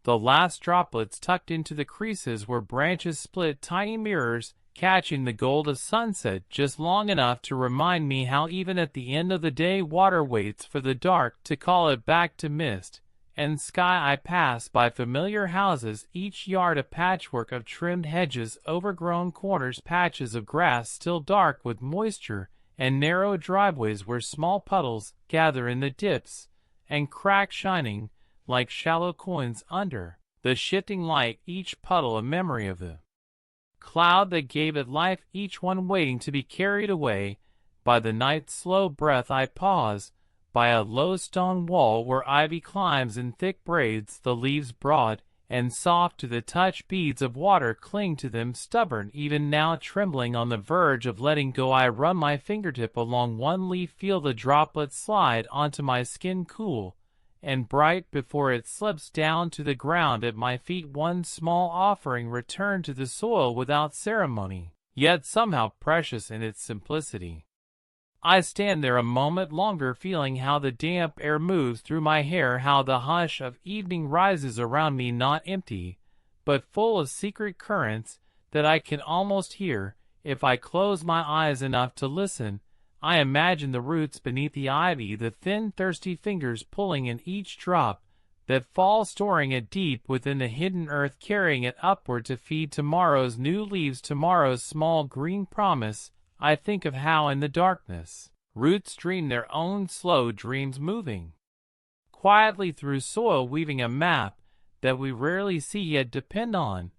the last droplets tucked into the creases where branches split, tiny mirrors catching the gold of sunset just long enough to remind me how even at the end of the day water waits for the dark to call it back to mist and sky. I pass by familiar houses, each yard a patchwork of trimmed hedges, overgrown corners, patches of grass still dark with moisture, and narrow driveways where small puddles gather in the dips and crack, shining like shallow coins under the shifting light, each puddle a memory of the cloud that gave it life, each one waiting to be carried away by the night's slow breath. I pause by a low stone wall where ivy climbs in thick braids, the leaves broad and soft to the touch, beads of water cling to them, stubborn even now, trembling on the verge of letting go. I run my fingertip along one leaf, feel the droplets slide onto my skin, cool and bright before it slips down to the ground at my feet, one small offering returned to the soil without ceremony, yet somehow precious in its simplicity. I stand there a moment longer, feeling how the damp air moves through my hair, how the hush of evening rises around me, not empty, but full of secret currents that I can almost hear if I close my eyes enough to listen. I imagine the roots beneath the ivy, the thin, thirsty fingers pulling in each drop that falls, storing it deep within the hidden earth, carrying it upward to feed tomorrow's new leaves, tomorrow's small green promise. I think of how in the darkness, roots dream their own slow dreams, moving quietly through soil, weaving a map that we rarely see yet depend on.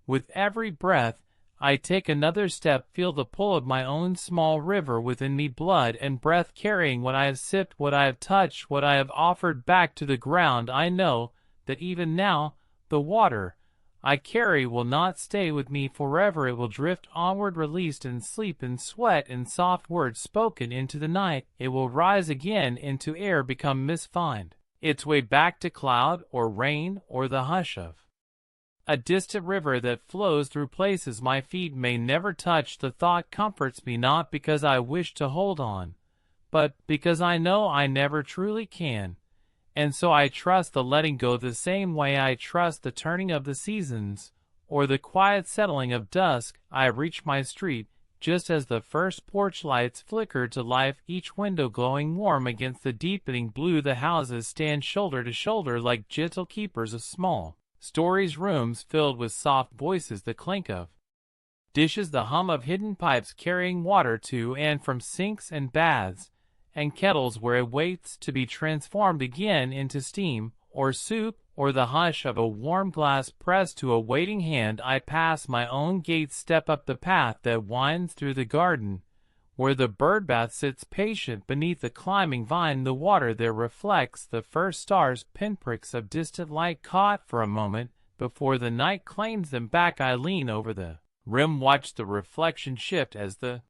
With every breath, I take another step, feel the pull of my own small river within me, blood and breath carrying what I have sipped, what I have touched, what I have offered back to the ground. I know that even now, the water I carry will not stay with me forever. It will drift onward, released in sleep and sweat and soft words spoken into the night. It will rise again into air, become mist, find its way back to cloud or rain or the hush of a distant river that flows through places my feet may never touch. The thought comforts me, not because I wish to hold on, but because I know I never truly can. And so I trust the letting go the same way I trust the turning of the seasons or the quiet settling of dusk. I reach my street just as the first porch lights flicker to life, each window glowing warm against the deepening blue. The houses stand shoulder to shoulder like gentle keepers of small stories, rooms filled with soft voices, the clink of dishes, the hum of hidden pipes carrying water to and from sinks and baths and kettles where it waits to be transformed again into steam or soup, or the hush of a warm glass pressed to a waiting hand. I pass my own gate, step up the path that winds through the garden, where the birdbath sits patient beneath the climbing vine, the water there reflects the first stars, pinpricks of distant light caught for a moment before the night claims them back. I lean over the rim, watch the reflection shift as the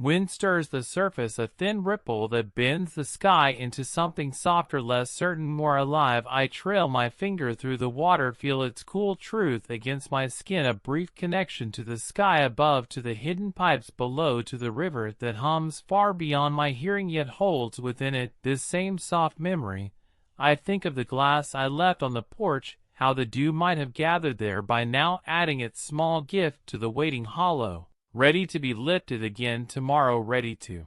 wind stirs the surface, a thin ripple that bends the sky into something softer, less certain, more alive. I trail my finger through the water, feel its cool truth against my skin, a brief connection to the sky above, to the hidden pipes below, to the river that hums far beyond my hearing yet holds within it this same soft memory. I think of the glass I left on the porch, how the dew might have gathered there by now, adding its small gift to the waiting hollow, ready to be lifted again tomorrow, ready to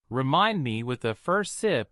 remind me with the first sip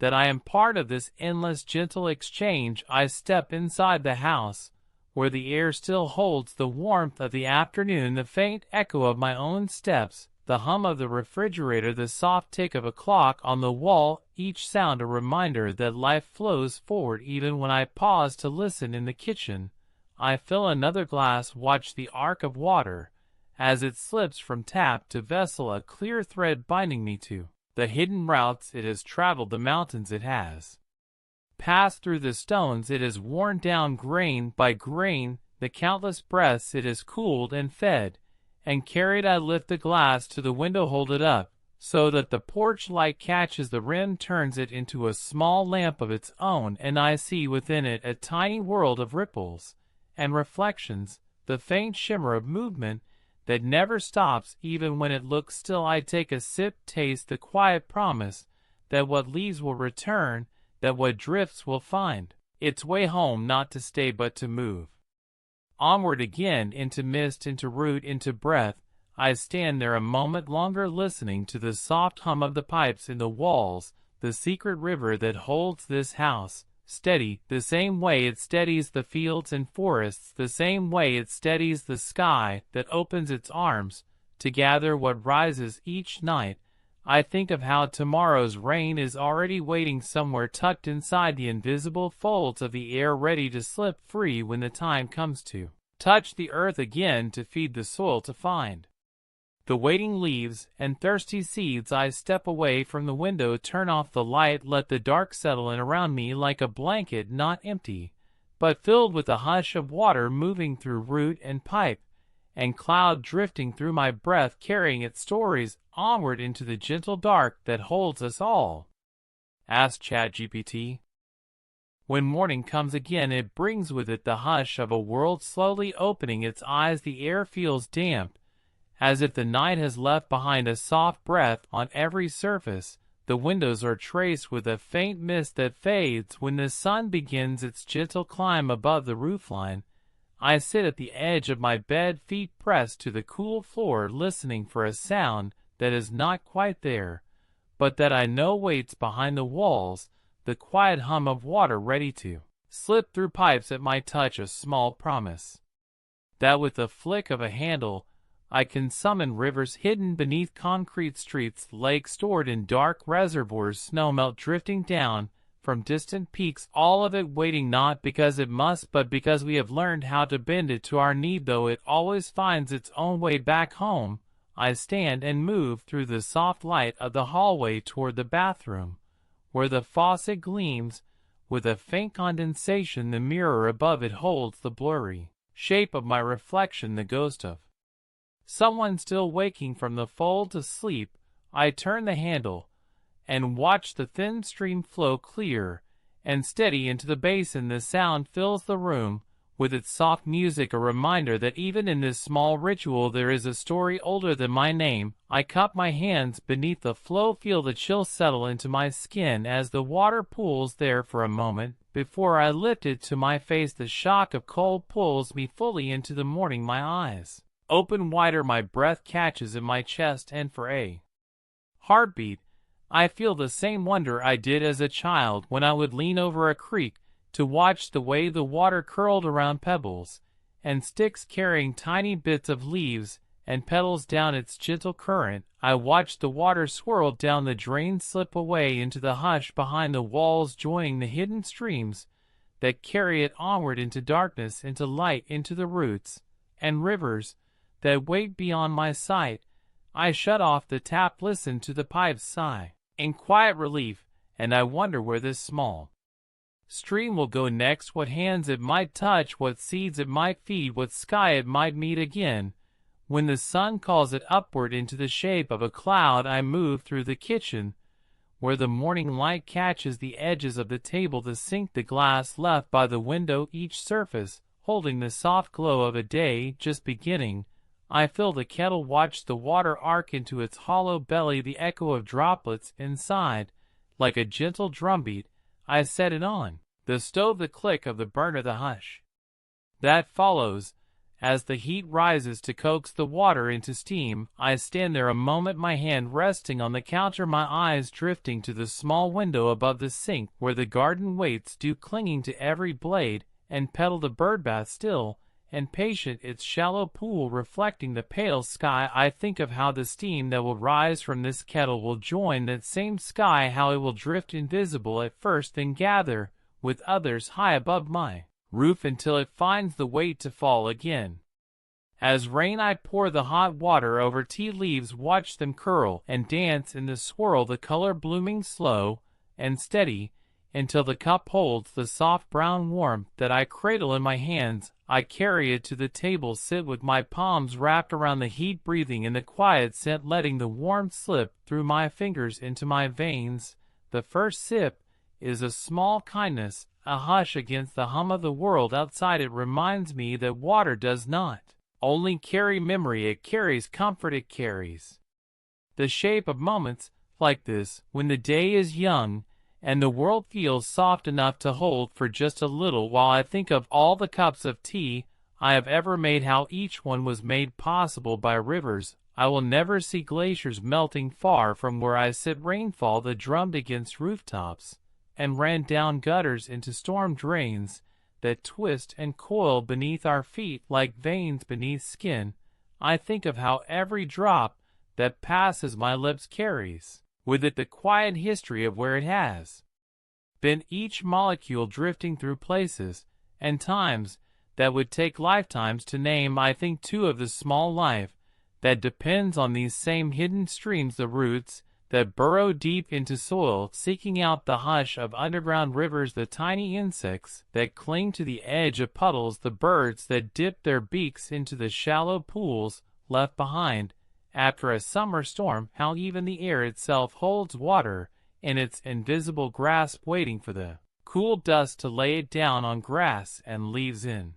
that I am part of this endless gentle exchange. I step inside the house, where the air still holds the warmth of the afternoon, the faint echo of my own steps, the hum of the refrigerator, the soft tick of a clock on the wall, each sound a reminder that life flows forward even when I pause to listen. In the kitchen, I fill another glass, watch the arc of water as it slips from tap to vessel, a clear thread binding me to the hidden routes it has traveled, the mountains it has passed through, the stones it has worn down grain by grain, the countless breaths it has cooled and fed and carried. I lift the glass to the window, hold it up so that the porch light catches the rim, turns it into a small lamp of its own, and I see within it a tiny world of ripples and reflections, the faint shimmer of movement that never stops even when it looks still. I take a sip, taste the quiet promise that what leaves will return, that what drifts will find its way home, not to stay but to move onward again, into mist, into root, into breath. I stand there a moment longer, listening to the soft hum of the pipes in the walls, the secret river that holds this house steady, the same way it steadies the fields and forests, the same way it steadies the sky that opens its arms to gather what rises each night. I think of how tomorrow's rain is already waiting somewhere, tucked inside the invisible folds of the air, ready to slip free when the time comes to touch the earth again, to feed the soil, to find the waiting leaves and thirsty seeds. I step away from the window, turn off the light, let the dark settle in around me like a blanket, not empty, but filled with the hush of water moving through root and pipe, and cloud drifting through my breath, carrying its stories onward into the gentle dark that holds us all. Ask ChatGPT. When morning comes again, it brings with it the hush of a world slowly opening its eyes. The air feels damp as if the night has left behind a soft breath on every surface. The windows are traced with a faint mist that fades when the sun begins its gentle climb above the roofline. I sit at the edge of my bed, feet pressed to the cool floor, listening for a sound that is not quite there, but that I know waits behind the walls, the quiet hum of water ready to slip through pipes at my touch, a small promise that with the flick of a handle I can summon rivers hidden beneath concrete streets, lakes stored in dark reservoirs, snowmelt drifting down from distant peaks, all of it waiting not because it must, but because we have learned how to bend it to our need, though it always finds its own way back home. I stand and move through the soft light of the hallway toward the bathroom, where the faucet gleams with a faint condensation. The mirror above it holds the blurry shape of my reflection, the ghost of someone still waking from the fold to sleep. I turn the handle and watch the thin stream flow clear and steady into the basin. The sound fills the room with its soft music, a reminder that even in this small ritual there is a story older than my name. I cup my hands beneath the flow, feel the chill settle into my skin as the water pools there for a moment before I lift it to my face. The shock of cold pulls me fully into the morning. My eyes open wider, my breath catches in my chest, and for a heartbeat I feel the same wonder I did as a child when I would lean over a creek to watch the way the water curled around pebbles and sticks, carrying tiny bits of leaves and petals down its gentle current. I watched the water swirl down the drain, slip away into the hush behind the walls, joining the hidden streams that carry it onward into darkness, into light, into the roots and rivers that wait beyond my sight. I shut off the tap, listen to the pipes sigh in quiet relief, and I wonder where this small stream will go next, what hands it might touch, what seeds it might feed, what sky it might meet again when the sun calls it upward into the shape of a cloud. I move through the kitchen, where the morning light catches the edges of the table, the sink, the glass left by the window, each surface holding the soft glow of a day just beginning. I fill the kettle, watch the water arc into its hollow belly, the echo of droplets inside like a gentle drumbeat. I set it on the stove, the click of the burner, the hush that follows as the heat rises to coax the water into steam. I stand there a moment, my hand resting on the counter, my eyes drifting to the small window above the sink where the garden waits, dew clinging to every blade and petal, the birdbath still and patient, its shallow pool reflecting the pale sky. I think of how the steam that will rise from this kettle will join that same sky, how it will drift invisible at first, then gather with others high above my roof until it finds the weight to fall again. As rain, I pour the hot water over tea leaves, watch them curl and dance in the swirl, the color blooming slow and steady until the cup holds the soft brown warmth that I cradle in my hands. I carry it to the table, sit with my palms wrapped around the heat, breathing in the quiet scent, letting the warmth slip through my fingers into my veins. The first sip is a small kindness, a hush against the hum of the world outside. It reminds me that water does not only carry memory, it carries comfort, it carries the shape of moments like this, when the day is young and the world feels soft enough to hold for just a little while. I think of all the cups of tea I have ever made, how each one was made possible by rivers I will never see, glaciers melting far from where I sit, rainfall that drummed against rooftops and ran down gutters into storm drains that twist and coil beneath our feet like veins beneath skin. I think of how every drop that passes my lips carries with it the quiet history of where it has been, each molecule drifting through places and times that would take lifetimes to name. I think too of the small life that depends on these same hidden streams, the roots that burrow deep into soil, seeking out the hush of underground rivers, the tiny insects that cling to the edge of puddles, the birds that dip their beaks into the shallow pools left behind after a summer storm, how even the air itself holds water in its invisible grasp, waiting for the cool dust to lay it down on grass and leaves. In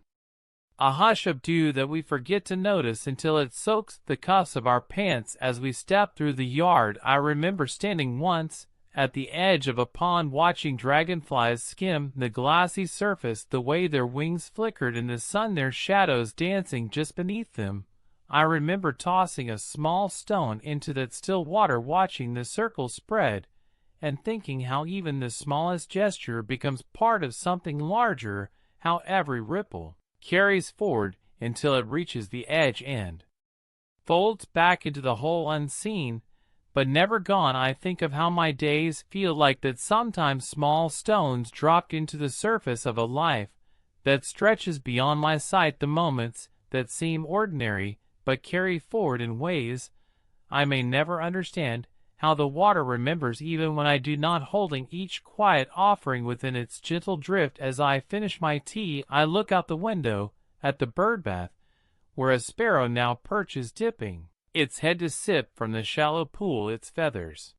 A hush of dew that we forget to notice until it soaks the cuffs of our pants as we step through the yard. I remember standing once at the edge of a pond watching dragonflies skim the glassy surface, the way their wings flickered in the sun, their shadows dancing just beneath them. I remember tossing a small stone into that still water, watching the circle spread, and thinking how even the smallest gesture becomes part of something larger, how every ripple carries forward until it reaches the edge and folds back into the hole unseen, but never gone. I think of how my days feel like that, sometimes small stones dropped into the surface of a life that stretches beyond my sight, the moments that seem ordinary but carry forward in ways I may never understand, how the water remembers even when I do not, holding each quiet offering within its gentle drift. As I finish my tea, I look out the window at the birdbath, where a sparrow now perches, dipping its head to sip from the shallow pool. Its feathers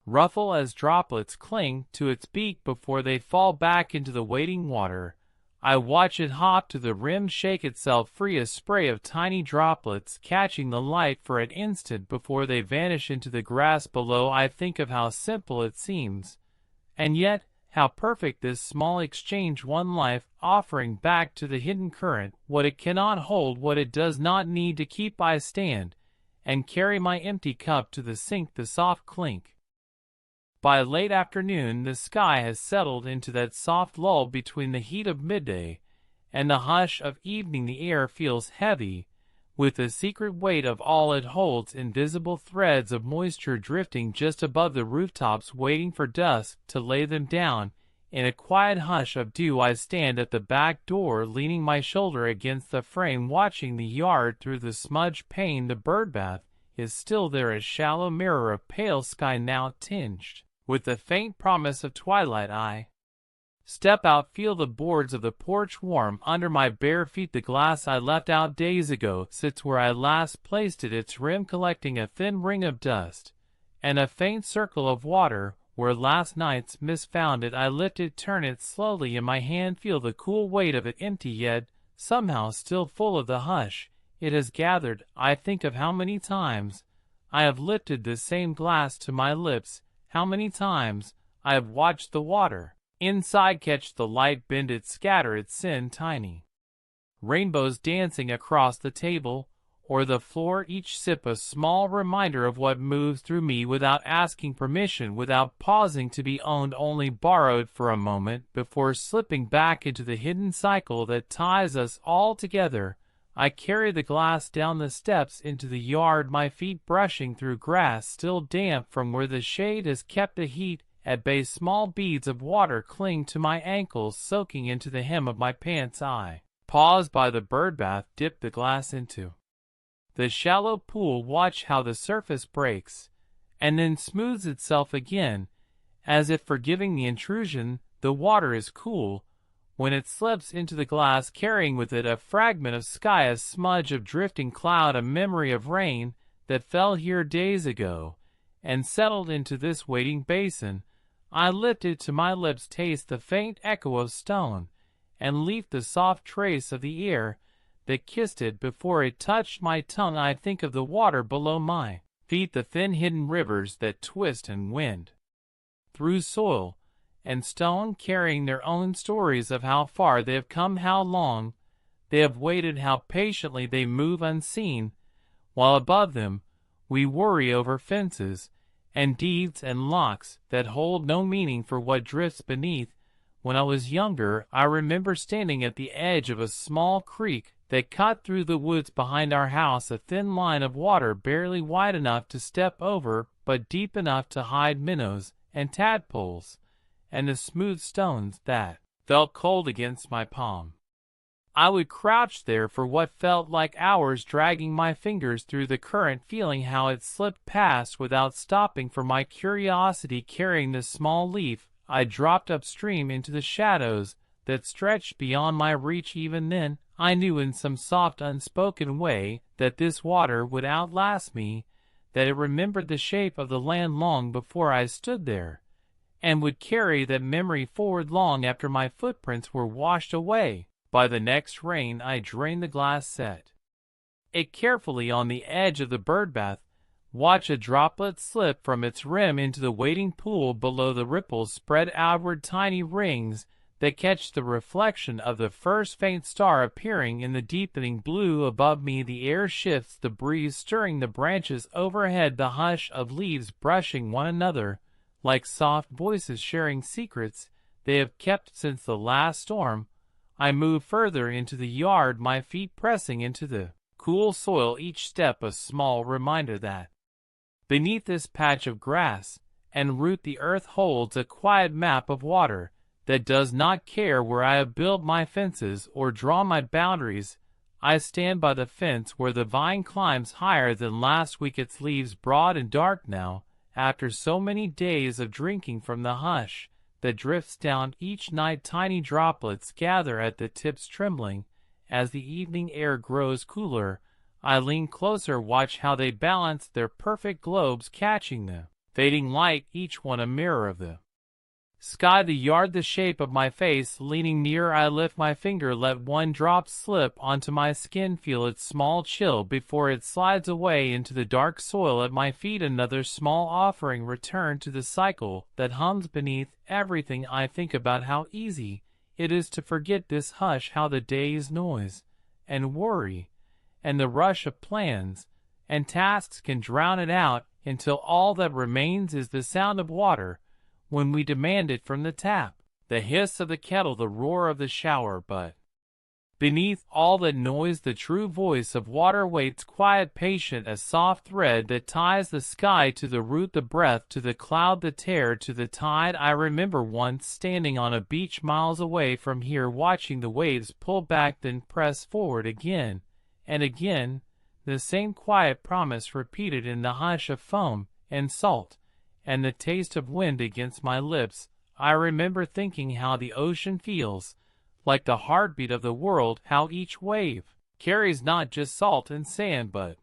ruffle as droplets cling to its beak before they fall back into the waiting water. I watch it hop to the rim, shake itself free, a spray of tiny droplets catching the light for an instant before they vanish into the grass below. I think of how simple it seems, and yet how perfect this small exchange, one life offering back to the hidden current what it cannot hold, what it does not need to keep. I stand and carry my empty cup to the sink, the soft clink. By late afternoon, the sky has settled into that soft lull between the heat of midday and the hush of evening. The air feels heavy with the secret weight of all it holds, invisible threads of moisture drifting just above the rooftops, waiting for dusk to lay them down. In a quiet hush of dew, I stand at the back door, leaning my shoulder against the frame, watching the yard through the smudged pane. The birdbath is still there, a shallow mirror of pale sky now tinged with the faint promise of twilight. I step out, feel the boards of the porch warm under my bare feet. The glass I left out days ago sits where I last placed it, its rim collecting a thin ring of dust and a faint circle of water where last night's mist found it. I lift it, turn it slowly in my hand, feel the cool weight of it, empty yet somehow still full of the hush it has gathered. I think of how many times I have lifted this same glass to my lips, how many times I have watched the water inside catch the light, bend it, scatter it, send tiny rainbows dancing across the table or the floor, each sip a small reminder of what moves through me without asking permission, without pausing to be owned, only borrowed for a moment before slipping back into the hidden cycle that ties us all together. I carry the glass down the steps into the yard, my feet brushing through grass still damp from where the shade has kept the heat at bay. Small beads of water cling to my ankles, soaking into the hem of my pants. I pause by the birdbath, dip the glass into the shallow pool, watch how the surface breaks and then smooths itself again, as if forgiving the intrusion. The water is cool when it slips into the glass, carrying with it a fragment of sky, a smudge of drifting cloud, a memory of rain that fell here days ago and settled into this waiting basin. I lift it to my lips, taste the faint echo of stone and leaf, the soft trace of the air that kissed it before it touched my tongue. I think of the water below my feet, the thin hidden rivers that twist and wind through soil and stone, carrying their own stories of how far they have come, how long they have waited, how patiently they move unseen, while above them we worry over fences and deeds and locks that hold no meaning for what drifts beneath. When I was younger, I remember standing at the edge of a small creek that cut through the woods behind our house, a thin line of water barely wide enough to step over, but deep enough to hide minnows and tadpoles, and the smooth stones that felt cold against my palm. I would crouch there for what felt like hours, dragging my fingers through the current, feeling how it slipped past without stopping. For my curiosity, carrying the small leaf, I dropped upstream into the shadows that stretched beyond my reach. Even then, I knew in some soft unspoken way that this water would outlast me, that it remembered the shape of the land long before I stood there, and would carry that memory forward long after my footprints were washed away. By the next rain I drain the glass, set it carefully on the edge of the birdbath, watch a droplet slip from its rim into the waiting pool below. The ripples spread outward, tiny rings that catch the reflection of the first faint star appearing in the deepening blue above me. The air shifts, the breeze stirring the branches overhead, the hush of leaves brushing one another, like soft voices sharing secrets they have kept since the last storm. I move further into the yard, my feet pressing into the cool soil, each step a small reminder that beneath this patch of grass and root the earth holds a quiet map of water that does not care where I have built my fences or draw my boundaries. I stand by the fence where the vine climbs higher than last week, its leaves broad and dark now, after so many days of drinking from the hush that drifts down each night. Tiny droplets gather at the tips, trembling as the evening air grows cooler. I lean closer, watch how they balance their perfect globes, catching the fading light, each one a mirror of the sky, the yard the shape of my face. Leaning near, I lift my finger, let one drop slip onto my skin, feel its small chill before it slides away into the dark soil at my feet. Another small offering, return to the cycle that hums beneath everything. I think about how easy it is to forget this hush, how the day's noise and worry and the rush of plans and tasks can drown it out, until all that remains is the sound of water when we demand it from the tap, the hiss of the kettle, the roar of the shower. But beneath all that noise, the true voice of water waits, quiet, patient, a soft thread that ties the sky to the root, the breath to the cloud, the tear to the tide. I remember once standing on a beach miles away from here, watching the waves pull back then press forward again and again, the same quiet promise repeated in the hush of foam and salt and the taste of wind against my lips. I remember thinking how the ocean feels like the heartbeat of the world, how each wave carries not just salt and sand but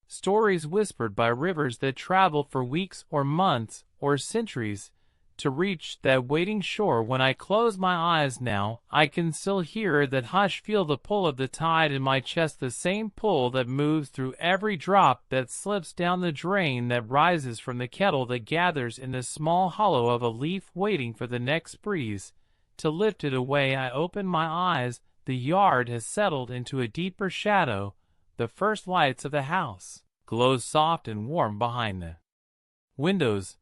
stories whispered by rivers that travel for weeks or months or centuries to reach that waiting shore. When I close my eyes now, I can still hear that hush, feel the pull of the tide in my chest, the same pull that moves through every drop that slips down the drain, that rises from the kettle, that gathers in the small hollow of a leaf, waiting for the next breeze to lift it away. I open my eyes. The yard has settled into a deeper shadow. The first lights of the house glow soft and warm behind the windows.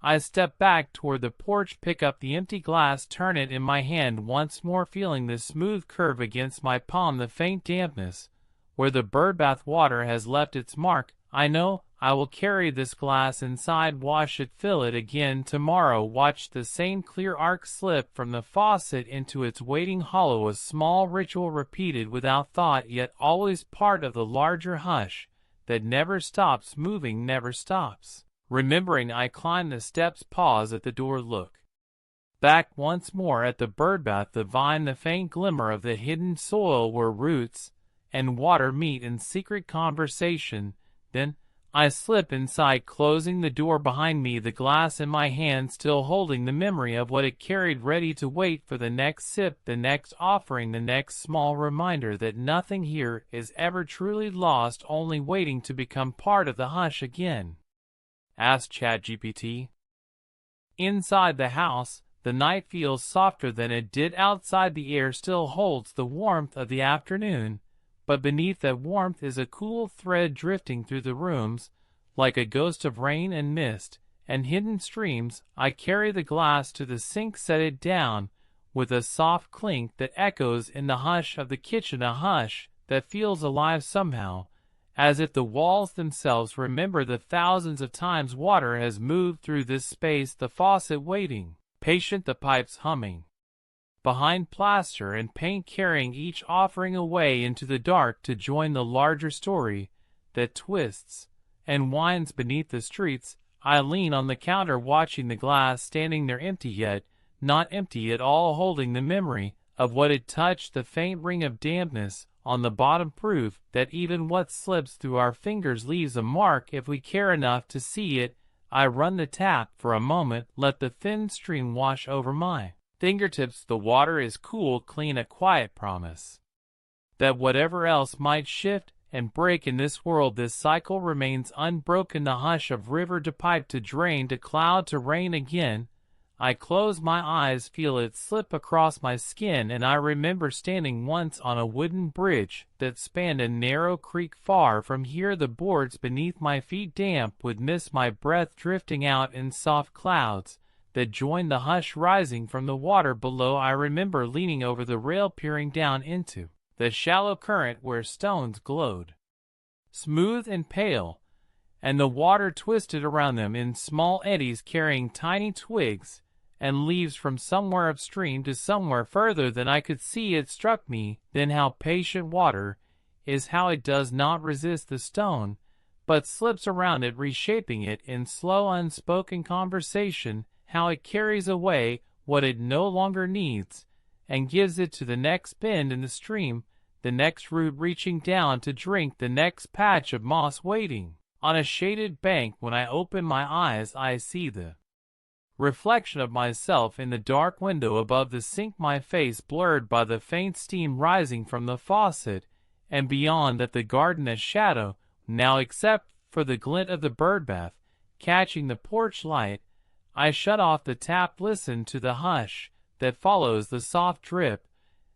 I step back toward the porch, pick up the empty glass, turn it in my hand once more, feeling the smooth curve against my palm, the faint dampness where the birdbath water has left its mark. I know I will carry this glass inside, wash it, fill it again tomorrow, watch the same clear arc slip from the faucet into its waiting hollow, a small ritual repeated without thought, yet always part of the larger hush that never stops moving, never stops. Remembering, I climb the steps, pause at the door, look back once more at the birdbath, the vine, the faint glimmer of the hidden soil where roots and water meet in secret conversation. Then I slip inside, closing the door behind me, the glass in my hand still holding the memory of what it carried, ready to wait for the next sip, the next offering, the next small reminder that nothing here is ever truly lost, only waiting to become part of the hush again. Asked ChatGPT. Inside the house, the night feels softer than it did outside. The air still holds the warmth of the afternoon, but beneath that warmth is a cool thread drifting through the rooms, like a ghost of rain and mist and hidden streams. I carry the glass to the sink, set it down with a soft clink that echoes in the hush of the kitchen, a hush that feels alive somehow, as if the walls themselves remember the thousands of times water has moved through this space, the faucet waiting, patient, the pipes humming behind plaster and paint, carrying each offering away into the dark to join the larger story that twists and winds beneath the streets. I lean on the counter, watching the glass standing there, empty yet not empty at all, holding the memory of what it touched, the faint ring of dampness on the bottom, proof that even what slips through our fingers leaves a mark if we care enough to see it. I run the tap for a moment, let the thin stream wash over my fingertips the water is cool, clean, a quiet promise that whatever else might shift and break in this world, this cycle remains unbroken. The hush of river to pipe to drain to cloud to rain again. I close my eyes, feel it slip across my skin, and I remember standing once on a wooden bridge that spanned a narrow creek far from here. The boards beneath my feet damp with mist, my breath drifting out in soft clouds that joined the hush rising from the water below. I remember leaning over the rail, peering down into the shallow current where stones glowed smooth and pale, and the water twisted around them in small eddies, carrying tiny twigs and leaves from somewhere upstream to somewhere further than I could see. It struck me then how patient water is, how it does not resist the stone, but slips around it, reshaping it in slow unspoken conversation, how it carries away what it no longer needs and gives it to the next bend in the stream, the next root reaching down to drink, the next patch of moss waiting on a shaded bank. When I open my eyes, I see the reflection of myself in the dark window above the sink, my face blurred by the faint steam rising from the faucet, and beyond that the garden a shadow now except for the glint of the birdbath catching the porch light. I shut off the tap, listen to the hush that follows the soft drip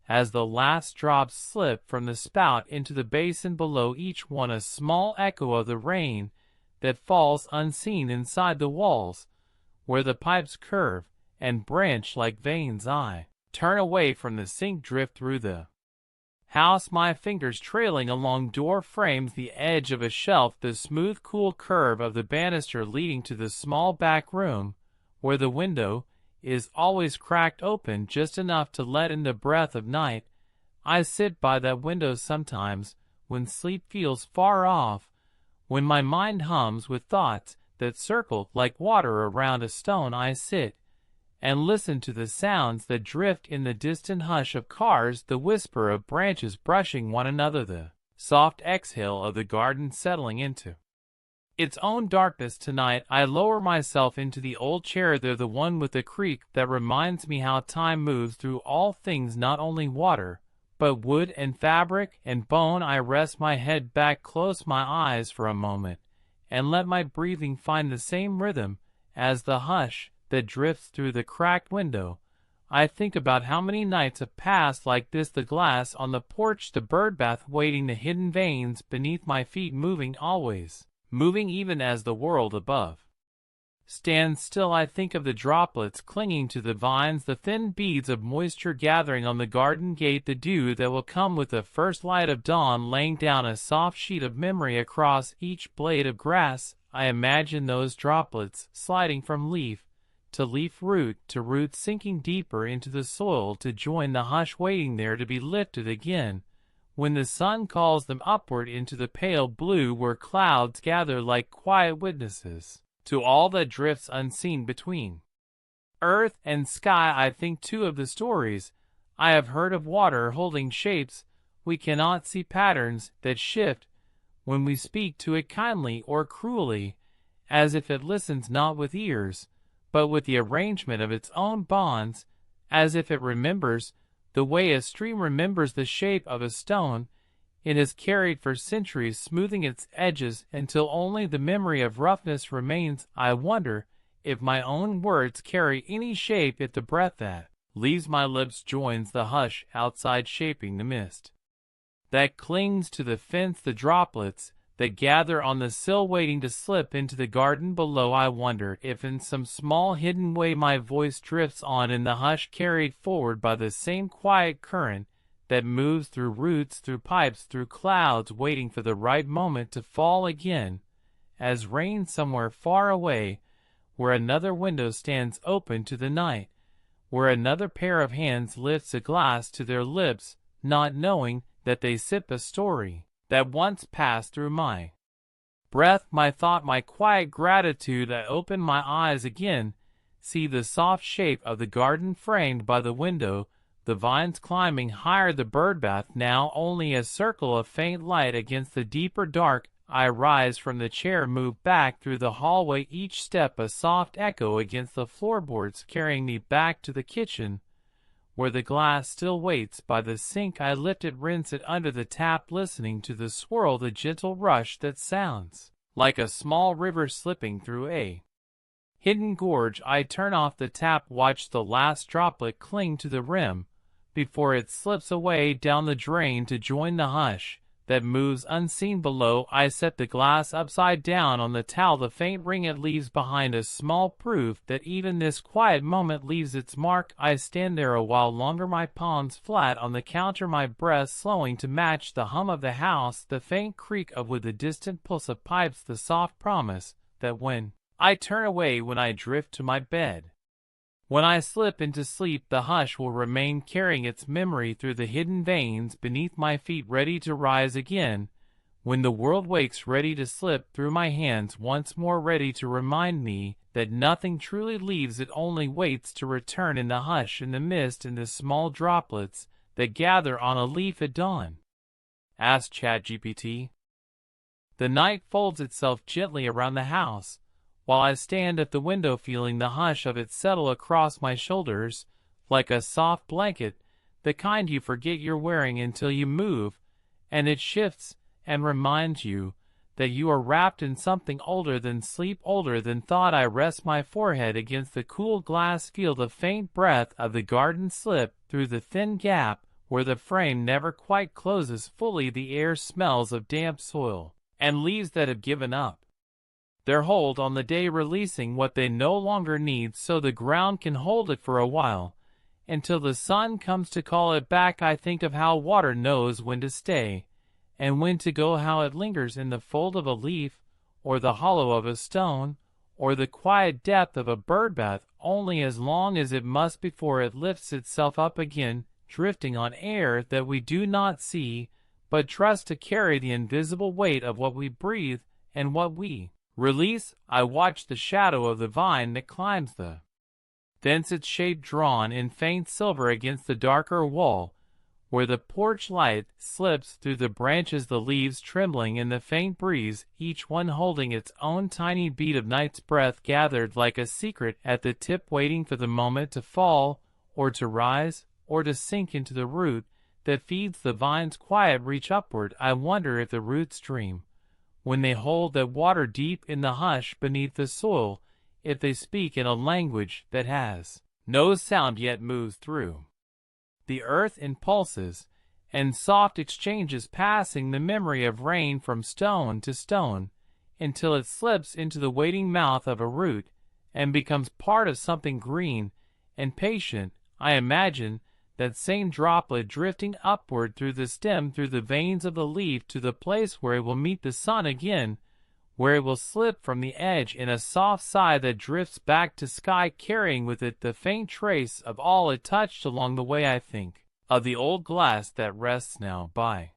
as the last drops slip from the spout into the basin below, each one a small echo of the rain that falls unseen inside the walls where the pipes curve and branch like veins. I turn away from the sink, drift through the house, my fingers trailing along door frames, the edge of a shelf, the smooth cool curve of the banister leading to the small back room where the window is always cracked open just enough to let in the breath of night. I sit by that window sometimes when sleep feels far off, when my mind hums with thoughts that circle like water around a stone. I sit and listen to the sounds that drift in the distant hush of cars, the whisper of branches brushing one another, the soft exhale of the garden settling into its own darkness. Tonight I lower myself into the old chair there, the one with the creak that reminds me how time moves through all things, not only water but wood and fabric and bone. I rest my head back, close my eyes for a moment, and let my breathing find the same rhythm as the hush that drifts through the cracked window. I think about how many nights have passed like this, the glass on the porch, the birdbath waiting, the hidden veins beneath my feet moving, always moving even as the world above stands still. I think of the droplets clinging to the vines, the thin beads of moisture gathering on the garden gate, the dew that will come with the first light of dawn laying down a soft sheet of memory across each blade of grass. I imagine those droplets sliding from leaf to leaf, root to root, sinking deeper into the soil to join the hush, waiting there to be lifted again when the sun calls them upward into the pale blue where clouds gather like quiet witnesses to all that drifts unseen between earth and sky. I think too of the stories I have heard of water holding shapes we cannot see, patterns that shift when we speak to it kindly or cruelly, as if it listens not with ears but with the arrangement of its own bonds, as if it remembers the way a stream remembers the shape of a stone it has carried for centuries, smoothing its edges until only the memory of roughness remains. I wonder if my own words carry any shape, if the breath that leaves my lips joins the hush outside, shaping the mist that clings to the fence, the droplets that gather on the sill waiting to slip into the garden below. I wonder if in some small hidden way my voice drifts on in the hush, carried forward by the same quiet current that moves through roots, through pipes, through clouds, waiting for the right moment to fall again, as rain somewhere far away, where another window stands open to the night, where another pair of hands lifts a glass to their lips, not knowing that they sip a story that once passed through my breath, my thought, my quiet gratitude. I open my eyes again, see the soft shape of the garden framed by the window, the vines climbing higher, the birdbath now only a circle of faint light against the deeper dark. I rise from the chair, move back through the hallway, each step a soft echo against the floorboards, carrying me back to the kitchen, where the glass still waits by the sink. I lift it, rinse it under the tap, listening to the swirl, the gentle rush that sounds like a small river slipping through a hidden gorge. I turn off the tap, watch the last droplet cling to the rim before it slips away down the drain to join the hush that moves unseen below. I set the glass upside down on the towel. The faint ring it leaves behind is small proof that even this quiet moment leaves its mark. I stand there a while longer, my palms flat on the counter, my breath slowing to match the hum of the house, the faint creak of wood, the distant pulse of pipes, the soft promise that when I turn away, when I drift to my bed, when I slip into sleep, the hush will remain, carrying its memory through the hidden veins beneath my feet, ready to rise again when the world wakes, ready to slip through my hands once more, ready to remind me that nothing truly leaves, it only waits to return in the hush, in the mist, in the small droplets that gather on a leaf at dawn. Ask ChatGPT. The night folds itself gently around the house, while I stand at the window, feeling the hush of it settle across my shoulders like a soft blanket, the kind you forget you're wearing until you move, and it shifts and reminds you that you are wrapped in something older than sleep, older than thought. I rest my forehead against the cool glass, feel the faint breath of the garden slip through the thin gap where the frame never quite closes fully. The air smells of damp soil and leaves that have given up their hold on the day, releasing what they no longer need so the ground can hold it for a while, until the sun comes to call it back. I think of how water knows when to stay and when to go, how it lingers in the fold of a leaf, or the hollow of a stone, or the quiet depth of a birdbath, only as long as it must before it lifts itself up again, drifting on air that we do not see, but trust to carry the invisible weight of what we breathe and what we release. I watch the shadow of the vine that climbs the thence, its shape drawn in faint silver against the darker wall, where the porch light slips through the branches, the leaves trembling in the faint breeze, each one holding its own tiny beat of night's breath, gathered like a secret at the tip, waiting for the moment to fall, or to rise, or to sink into the root that feeds the vine's quiet reach upward. I wonder if the roots dream when they hold that water deep in the hush beneath the soil, if they speak in a language that has no sound yet moves through the earth in pulses and soft exchanges, passing the memory of rain from stone to stone until it slips into the waiting mouth of a root and becomes part of something green and patient. I imagine that same droplet drifting upward through the stem, through the veins of the leaf, to the place where it will meet the sun again, where it will slip from the edge in a soft sigh that drifts back to sky, carrying with it the faint trace of all it touched along the way. I think of the old glass that rests now by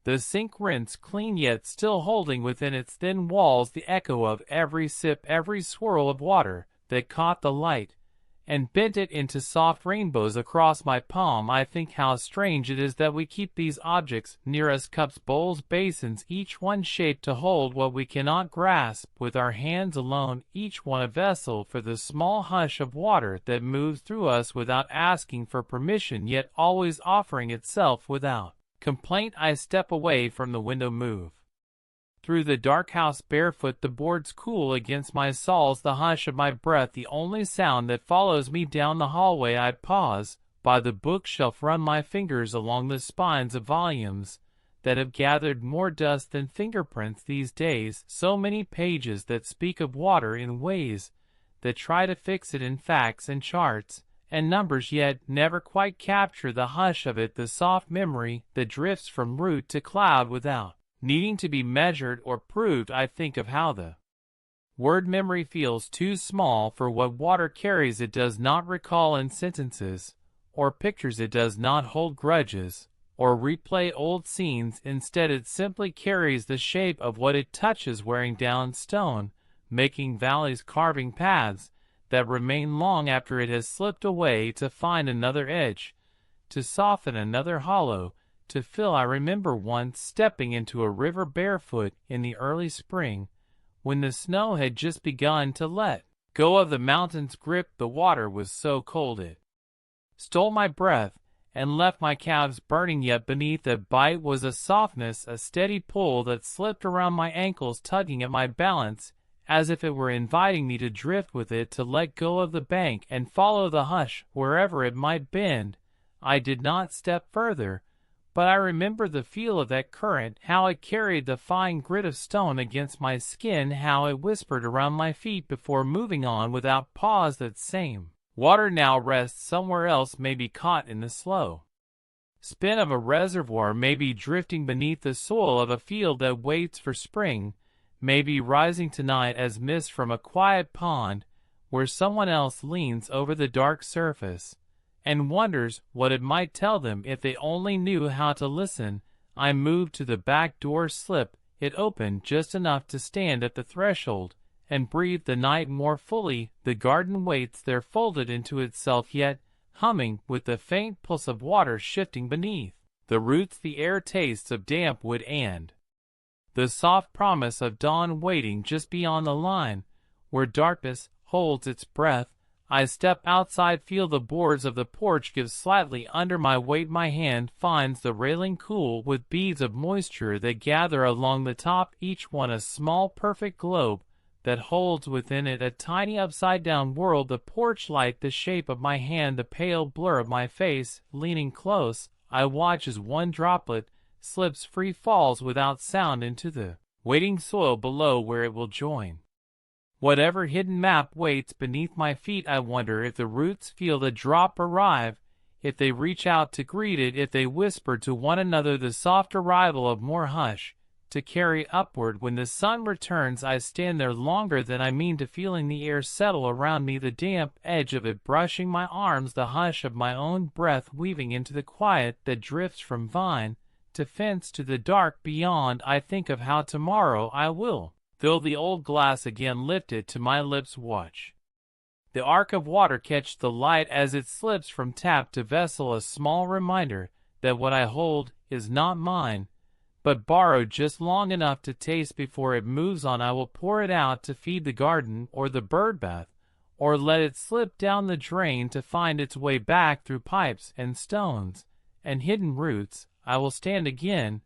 the sink, rinsed clean, yet still holding within its thin walls the echo of every sip, every swirl of water that caught the light and bent it into soft rainbows across my palm. I think how strange it is that we keep these objects near us, cups, bowls, basins, each one shaped to hold what we cannot grasp with our hands alone, each one a vessel for the small hush of water that moves through us without asking for permission, yet always offering itself without complaint. I step away from the window, move through the dark house barefoot, the boards cool against my soles, the hush of my breath the only sound that follows me down the hallway. I pause by the bookshelf, run my fingers along the spines of volumes that have gathered more dust than fingerprints these days, so many pages that speak of water in ways that try to fix it in facts and charts and numbers, yet never quite capture the hush of it, the soft memory that drifts from root to cloud without needing to be measured or proved. I think of how the word memory feels too small for what water carries. It does not recall in sentences or pictures, it does not hold grudges or replay old scenes. Instead, it simply carries the shape of what it touches, wearing down stone, making valleys, carving paths that remain long after it has slipped away, to find another edge, to soften another hollow, to fill. I remember once stepping into a river barefoot in the early spring, when the snow had just begun to let go of the mountain's grip. The water was so cold it stole my breath, and left my calves burning, yet beneath that bite was a softness, a steady pull that slipped around my ankles, tugging at my balance, as if it were inviting me to drift with it, to let go of the bank and follow the hush wherever it might bend. I did not step further, but I remember the feel of that current, how it carried the fine grit of stone against my skin, how it whispered around my feet before moving on without pause. That same water now rests somewhere else, may be caught in the slow spin of a reservoir, may be drifting beneath the soil of a field that waits for spring, may be rising tonight as mist from a quiet pond, where someone else leans over the dark surface and wonders what it might tell them if they only knew how to listen. I moved to the back door, slip it open just enough to stand at the threshold and breathe the night more fully. The garden waits there, folded into itself, yet humming with the faint pulse of water shifting beneath the roots, the air tastes of damp wood and the soft promise of dawn waiting just beyond the line where darkness holds its breath. I step outside, feel the boards of the porch give slightly under my weight. My hand finds the railing cool with beads of moisture that gather along the top, each one a small perfect globe that holds within it a tiny upside-down world. The porch light, the shape of my hand, the pale blur of my face. Leaning close, I watch as one droplet slips free, falls without sound into the waiting soil below, where it will join whatever hidden map waits beneath my feet. I wonder if the roots feel the drop arrive, if they reach out to greet it, if they whisper to one another the soft arrival of more hush to carry upward when the sun returns. I stand there longer than I mean to, feeling the air settle around me, the damp edge of it brushing my arms, the hush of my own breath weaving into the quiet that drifts from vine to fence to the dark beyond. I think of how tomorrow I will fill the old glass again, lift it to my lips, watch the arc of water catch the light as it slips from tap to vessel, a small reminder that what I hold is not mine, but borrowed just long enough to taste before it moves on. I will pour it out to feed the garden or the bird bath, or let it slip down the drain to find its way back through pipes and stones and hidden roots. I will stand again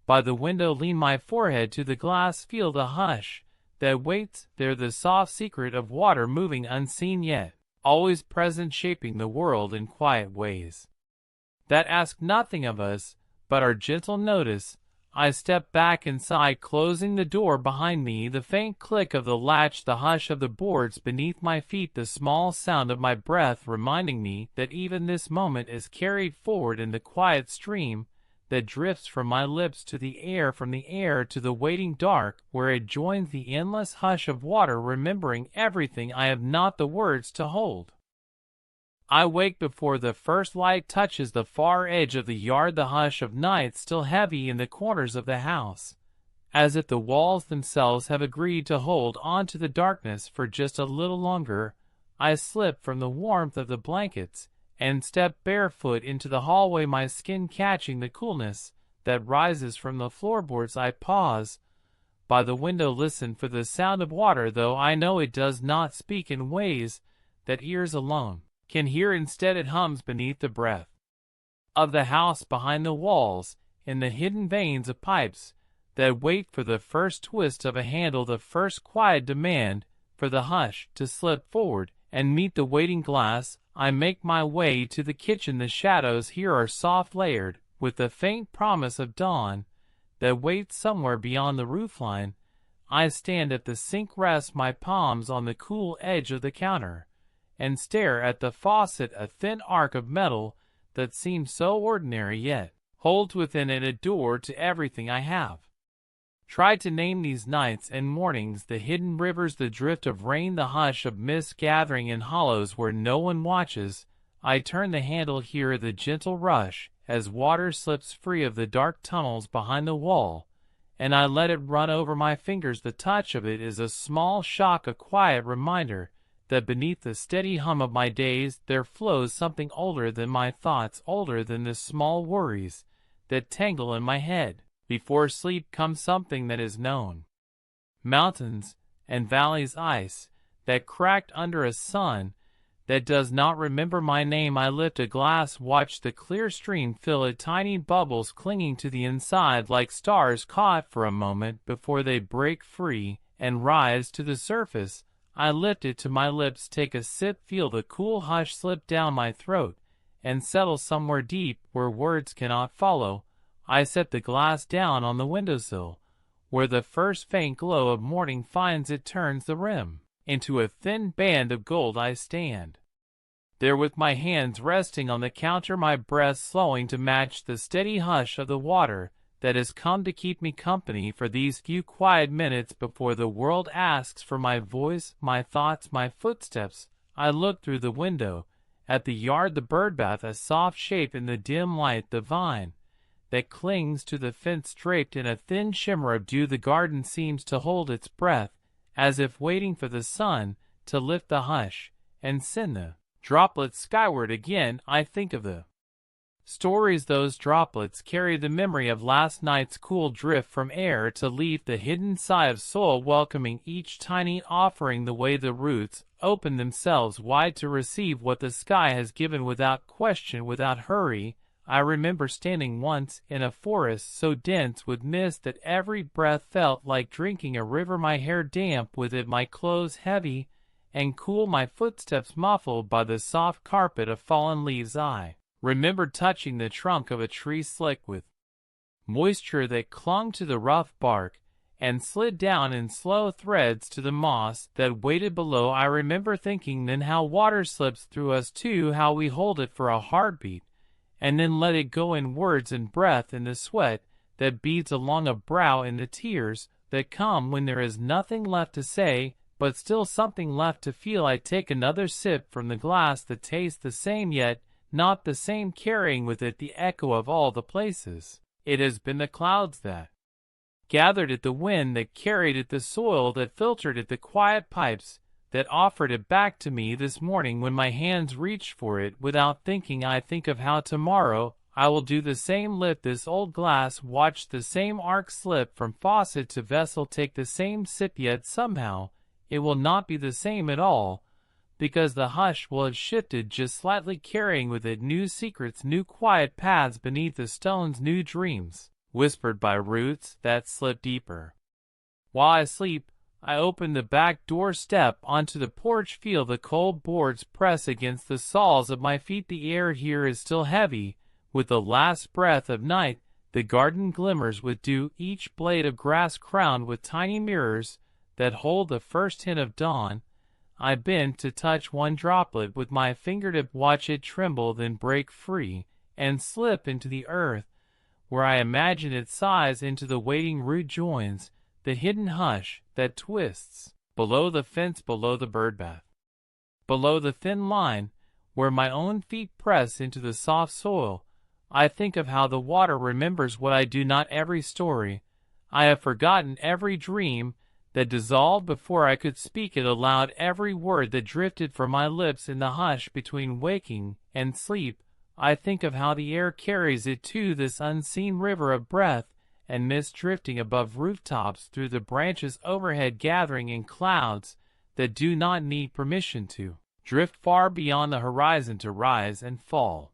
by the window, lean my forehead to the glass, feel the hush that waits there, the soft secret of water moving unseen yet always present, shaping the world in quiet ways that ask nothing of us but our gentle notice. I step back inside, closing the door behind me, the faint click of the latch, the hush of the boards beneath my feet, the small sound of my breath reminding me that even this moment is carried forward in the quiet stream that drifts from my lips to the air, from the air to the waiting dark, where it joins the endless hush of water. Remembering everything, I have not the words to hold. I wake before the first light touches the far edge of the yard, the hush of night still heavy in the corners of the house, as if the walls themselves have agreed to hold on to the darkness for just a little longer. I slip from the warmth of the blankets and step barefoot into the hallway, my skin catching the coolness that rises from the floorboards. I pause by the window, listen for the sound of water, though I know it does not speak in ways that ears alone can hear. Instead, it hums beneath the breath of the house, behind the walls, in the hidden veins of pipes that wait for the first twist of a handle, the first quiet demand for the hush to slip forward and meet the waiting glass. I make my way to the kitchen. The shadows here are soft, layered with the faint promise of dawn that waits somewhere beyond the roofline. I stand at the sink, rest my palms on the cool edge of the counter, and stare at the faucet, a thin arc of metal that seems so ordinary yet holds within it a door to everything I have tried to name these nights and mornings, the hidden rivers, the drift of rain, the hush of mist gathering in hollows where no one watches. I turn the handle, hear the gentle rush as water slips free of the dark tunnels behind the wall, and I let it run over my fingers. The touch of it is a small shock, a quiet reminder that beneath the steady hum of my days there flows something older than my thoughts, older than the small worries that tangle in my head. Before sleep comes something that is known. Mountains and valleys, ice that cracked under a sun that does not remember my name. I lift a glass, watch the clear stream fill it, tiny bubbles clinging to the inside like stars caught for a moment before they break free and rise to the surface. I lift it to my lips, take a sip, feel the cool hush slip down my throat and settle somewhere deep where words cannot follow. I set the glass down on the windowsill, where the first faint glow of morning finds it, turns the rim into a thin band of gold. I stand there with my hands resting on the counter, my breath slowing to match the steady hush of the water that has come to keep me company for these few quiet minutes before the world asks for my voice, my thoughts, my footsteps. I look through the window at the yard, the birdbath, a soft shape in the dim light, the vine that clings to the fence draped in a thin shimmer of dew. The garden seems to hold its breath, as if waiting for the sun to lift the hush and send the droplets skyward again. I think of the stories those droplets carry, the memory of last night's cool drift from air to leaf, the hidden sigh of soil welcoming each tiny offering, the way the roots open themselves wide to receive what the sky has given without question, without hurry. I remember standing once in a forest so dense with mist that every breath felt like drinking a river, my hair damp with it, my clothes heavy and cool, my footsteps muffled by the soft carpet of fallen leaves. I remembered touching the trunk of a tree slick with moisture that clung to the rough bark and slid down in slow threads to the moss that waited below. I remember thinking then how water slips through us too, how we hold it for a heartbeat and then let it go, in words and breath, in the sweat that beads along a brow, in the tears that come when there is nothing left to say but still something left to feel. I take another sip from the glass that tastes the same yet not the same, carrying with it the echo of all the places it has been, the clouds that gathered it, the wind that carried it, the soil that filtered it, the quiet pipes that offered it back to me this morning when my hands reached for it without thinking. I think of how tomorrow I will do the same, lift this old glass, watch the same arc slip from faucet to vessel, take the same sip, yet somehow it will not be the same at all, because the hush will have shifted just slightly, carrying with it new secrets, new quiet paths beneath the stones, new dreams whispered by roots that slip deeper. While I sleep, I open the back door, step onto the porch, feel the cold boards press against the soles of my feet. The air here is still heavy with the last breath of night. The garden glimmers with dew, each blade of grass crowned with tiny mirrors that hold the first hint of dawn. I bend to touch one droplet with my fingertip, watch it tremble, then break free and slip into the earth, where I imagine it sighs into the waiting root, joins the hidden hush that twists below the fence, below the birdbath, below the thin line where my own feet press into the soft soil. I think of how the water remembers what I do not, every story I have forgotten, every dream that dissolved before I could speak it aloud, every word that drifted from my lips in the hush between waking and sleep. I think of how the air carries it to this unseen river of breath and mist, drifting above rooftops, through the branches overhead, gathering in clouds that do not need permission to drift far beyond the horizon, to rise and fall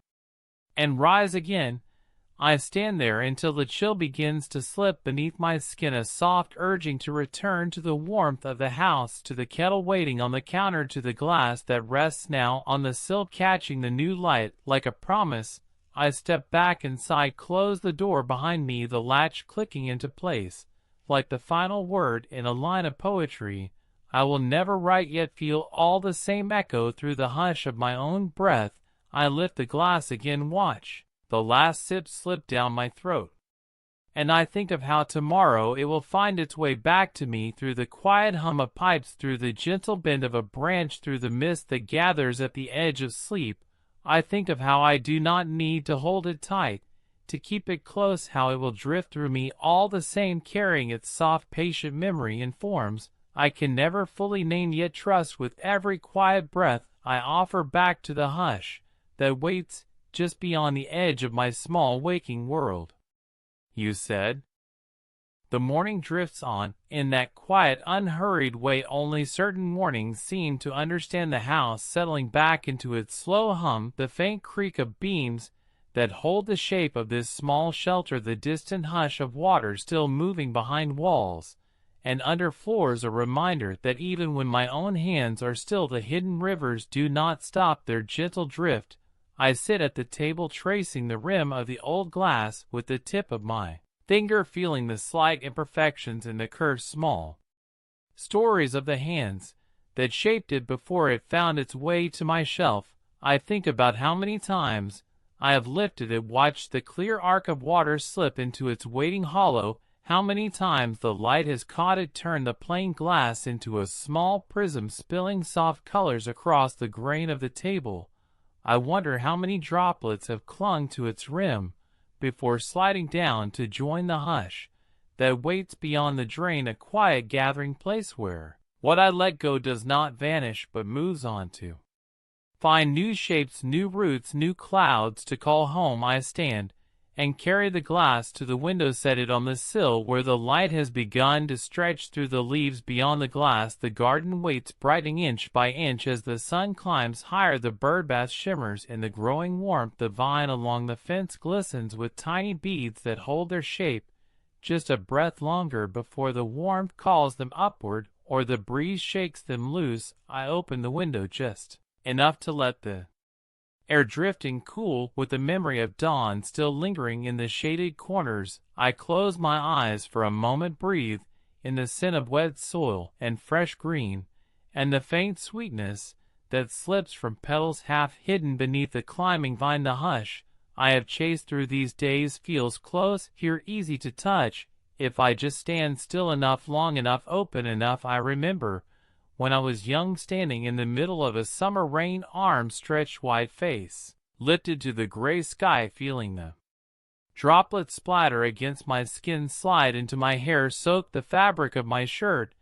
and rise again. I stand there until the chill begins to slip beneath my skin, a soft urging to return to the warmth of the house, to the kettle waiting on the counter, to the glass that rests now on the sill catching the new light like a promise. I step back inside, close the door behind me, the latch clicking into place like the final word in a line of poetry I will never write, yet feel all the same echo through the hush of my own breath. I lift the glass again, watch the last sip slip down my throat, and I think of how tomorrow it will find its way back to me through the quiet hum of pipes, through the gentle bend of a branch, through the mist that gathers at the edge of sleep. I think of how I do not need to hold it tight, to keep it close, how it will drift through me all the same, carrying its soft, patient memory in forms I can never fully name, yet trust with every quiet breath I offer back to the hush that waits just beyond the edge of my small waking world. You said The morning drifts on, in that quiet, unhurried way only certain mornings seem to understand, the house settling back into its slow hum, the faint creak of beams that hold the shape of this small shelter, the distant hush of water still moving behind walls and under floors, a reminder that even when my own hands are still, the hidden rivers do not stop their gentle drift. I sit at the table tracing the rim of the old glass with the tip of my finger, feeling the slight imperfections in the curved small stories of the hands that shaped it before it found its way to my shelf. I think about how many times I have lifted it, watched the clear arc of water slip into its waiting hollow, how many times the light has caught it, turn the plain glass into a small prism, spilling soft colors across the grain of the table. I wonder how many droplets have clung to its rim before sliding down to join the hush that waits beyond the drain, a quiet gathering place where what I let go does not vanish but moves on to find new shapes, new roots, new clouds to call home. I stand and carry the glass to the window, set it on the sill where the light has begun to stretch through the leaves. Beyond the glass the garden waits, brightening inch by inch as the sun climbs higher. The birdbath shimmers in the growing warmth, the vine along the fence glistens with tiny beads that hold their shape just a breath longer before the warmth calls them upward or the breeze shakes them loose. I open the window just enough to let the air drifting cool, with the memory of dawn still lingering in the shaded corners. I close my eyes for a moment, breathe in the scent of wet soil and fresh green, and the faint sweetness that slips from petals half hidden beneath the climbing vine. The hush I have chased through these days feels close here, easy to touch, if I just stand still enough, long enough, open enough. I remember when I was young, standing in the middle of a summer rain, arms stretched wide, face lifted to the gray sky, feeling the droplets splatter against my skin, slide into my hair, soak the fabric of my shirt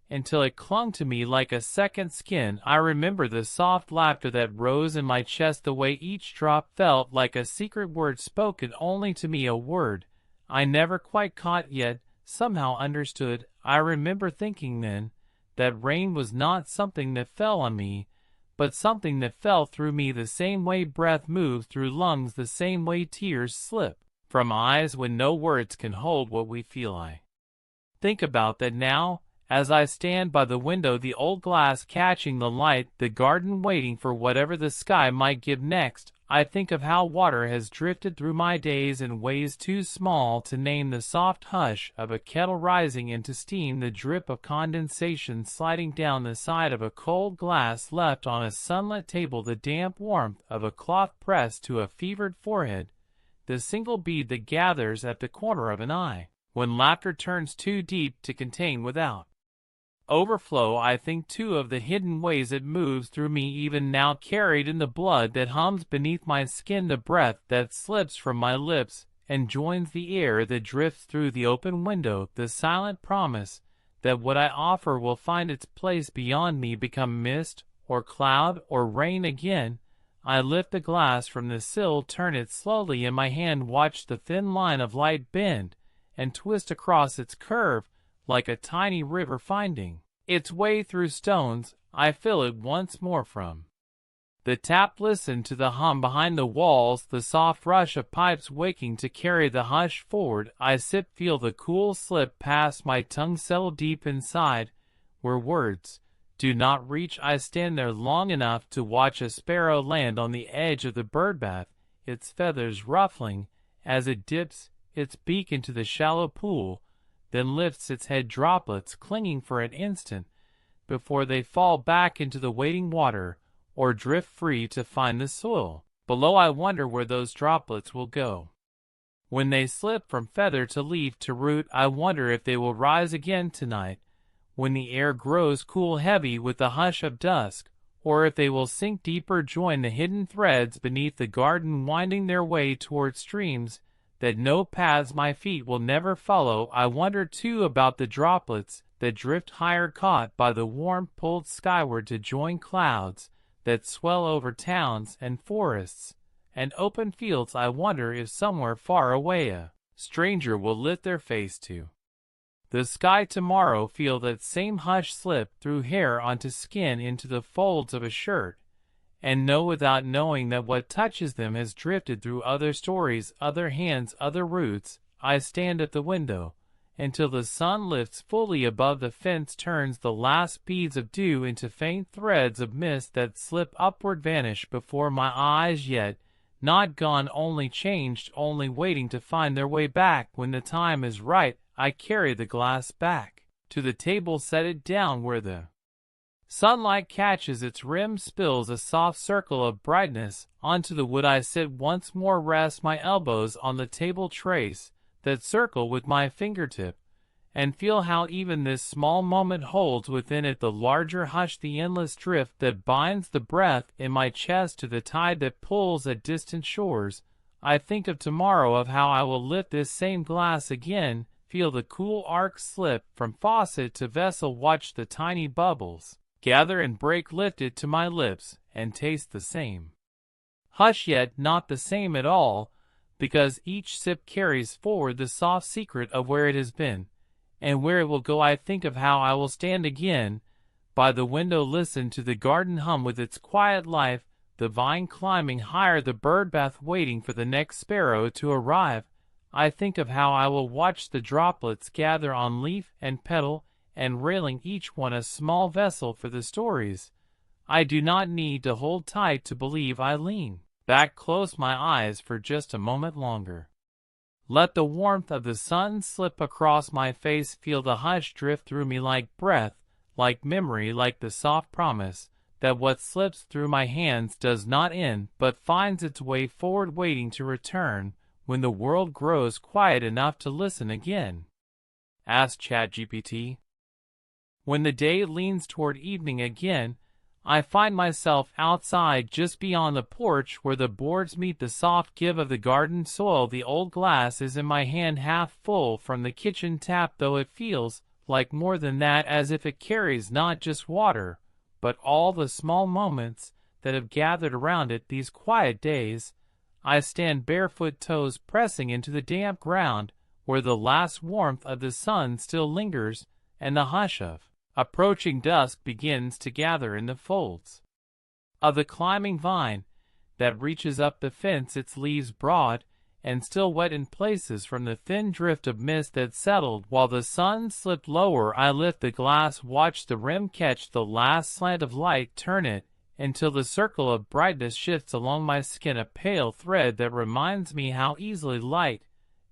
until it clung to me like a second skin. I remember the soft laughter that rose in my chest, the way each drop felt like a secret word spoken only to me, a word I never quite caught yet somehow understood. I remember thinking then that rain was not something that fell on me, but something that fell through me, the same way breath moves through lungs, the same way tears slip from eyes when no words can hold what we feel. I think about that now, as I stand by the window, the old glass catching the light, the garden waiting for whatever the sky might give next. I think of how water has drifted through my days in ways too small to name, the soft hush of a kettle rising into steam, the drip of condensation sliding down the side of a cold glass left on a sunlit table, the damp warmth of a cloth pressed to a fevered forehead, the single bead that gathers at the corner of an eye when laughter turns too deep to contain without overflow. I think too of the hidden ways it moves through me even now, carried in the blood that hums beneath my skin, the breath that slips from my lips and joins the air that drifts through the open window, the silent promise that what I offer will find its place beyond me, become mist or cloud or rain again. I lift the glass from the sill, turn it slowly in my hand, watch the thin line of light bend and twist across its curve like a tiny river finding its way through stones. I feel it once more from the tap, listen to the hum behind the walls, the soft rush of pipes waking to carry the hush forward. I sip, feel the cool slip past my tongue, settle deep inside where words do not reach. I stand there long enough to watch a sparrow land on the edge of the birdbath, its feathers ruffling as it dips its beak into the shallow pool, then lifts its head, droplets clinging for an instant before they fall back into the waiting water or drift free to find the soil below. I wonder where those droplets will go when they slip from feather to leaf to root. I wonder if they will rise again tonight when the air grows cool, heavy with the hush of dusk, or if they will sink deeper, join the hidden threads beneath the garden, winding their way toward streams that no paths my feet will never follow. I wonder too about the droplets that drift higher, caught by the warmth, pulled skyward to join clouds that swell over towns and forests and open fields. I wonder if somewhere far away a stranger will lift their face to The sky tomorrow feel that same hush slip through hair onto skin into the folds of a shirt, and know without knowing that what touches them has drifted through other stories, other hands, other roots. I stand at the window, until the sun lifts fully above the fence, turns the last beads of dew into faint threads of mist that slip upward, vanish before my eyes, yet not gone, only changed, only waiting to find their way back. When the time is right, I carry the glass back to the table, set it down where the sunlight catches its rim, spills a soft circle of brightness onto the wood. I sit once more, rest my elbows on the table, trace that circle with my fingertip, and feel how even this small moment holds within it the larger hush, the endless drift that binds the breath in my chest to the tide that pulls at distant shores. I think of tomorrow, of how I will lift this same glass again, feel the cool arc slip from faucet to vessel, watch the tiny bubbles gather and break, lift it to my lips, and taste the same hush, yet not the same at all, because each sip carries forward the soft secret of where it has been, and where it will go. I think of how I will stand again by the window, listen to the garden hum with its quiet life, the vine climbing higher, the bird bath waiting for the next sparrow to arrive. I think of how I will watch the droplets gather on leaf and petal, and railing each one a small vessel for the stories. I do not need to hold tight to believe. I lean back, close my eyes for just a moment longer. Let the warmth of the sun slip across my face, feel the hush drift through me like breath, like memory, like the soft promise that what slips through my hands does not end but finds its way forward, waiting to return when the world grows quiet enough to listen again. Ask ChatGPT. When the day leans toward evening again, I find myself outside just beyond the porch where the boards meet the soft give of the garden soil. The old glass is in my hand, half full from the kitchen tap, though it feels like more than that, as if it carries not just water, but all the small moments that have gathered around it these quiet days. I stand barefoot, toes pressing into the damp ground where the last warmth of the sun still lingers, and the hush of approaching dusk begins to gather in the folds of the climbing vine that reaches up the fence, its leaves broad and still wet in places from the thin drift of mist that settled while the sun slipped lower. I lift the glass, watch the rim catch the last slant of light, turn it until the circle of brightness shifts along my skin, a pale thread that reminds me how easily light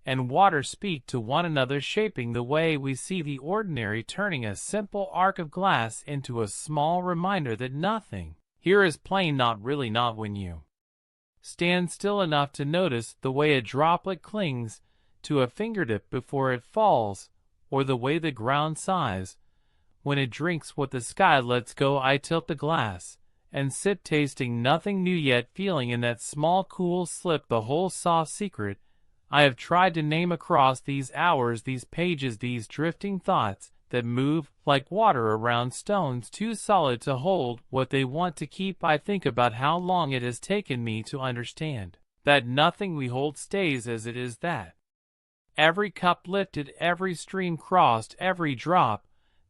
and water speak to one another, shaping the way we see the ordinary, turning a simple arc of glass into a small reminder that nothing here is plain, not really, not when you stand still enough to notice the way a droplet clings to a fingertip before it falls, or the way the ground sighs when it drinks what the sky lets go. I tilt the glass and sip, tasting nothing new, yet feeling in that small cool slip the whole soft secret I have tried to name across these hours, these pages, these drifting thoughts that move like water around stones too solid to hold what they want to keep. I think about how long it has taken me to understand that nothing we hold stays as it is, that every cup lifted, every stream crossed, every drop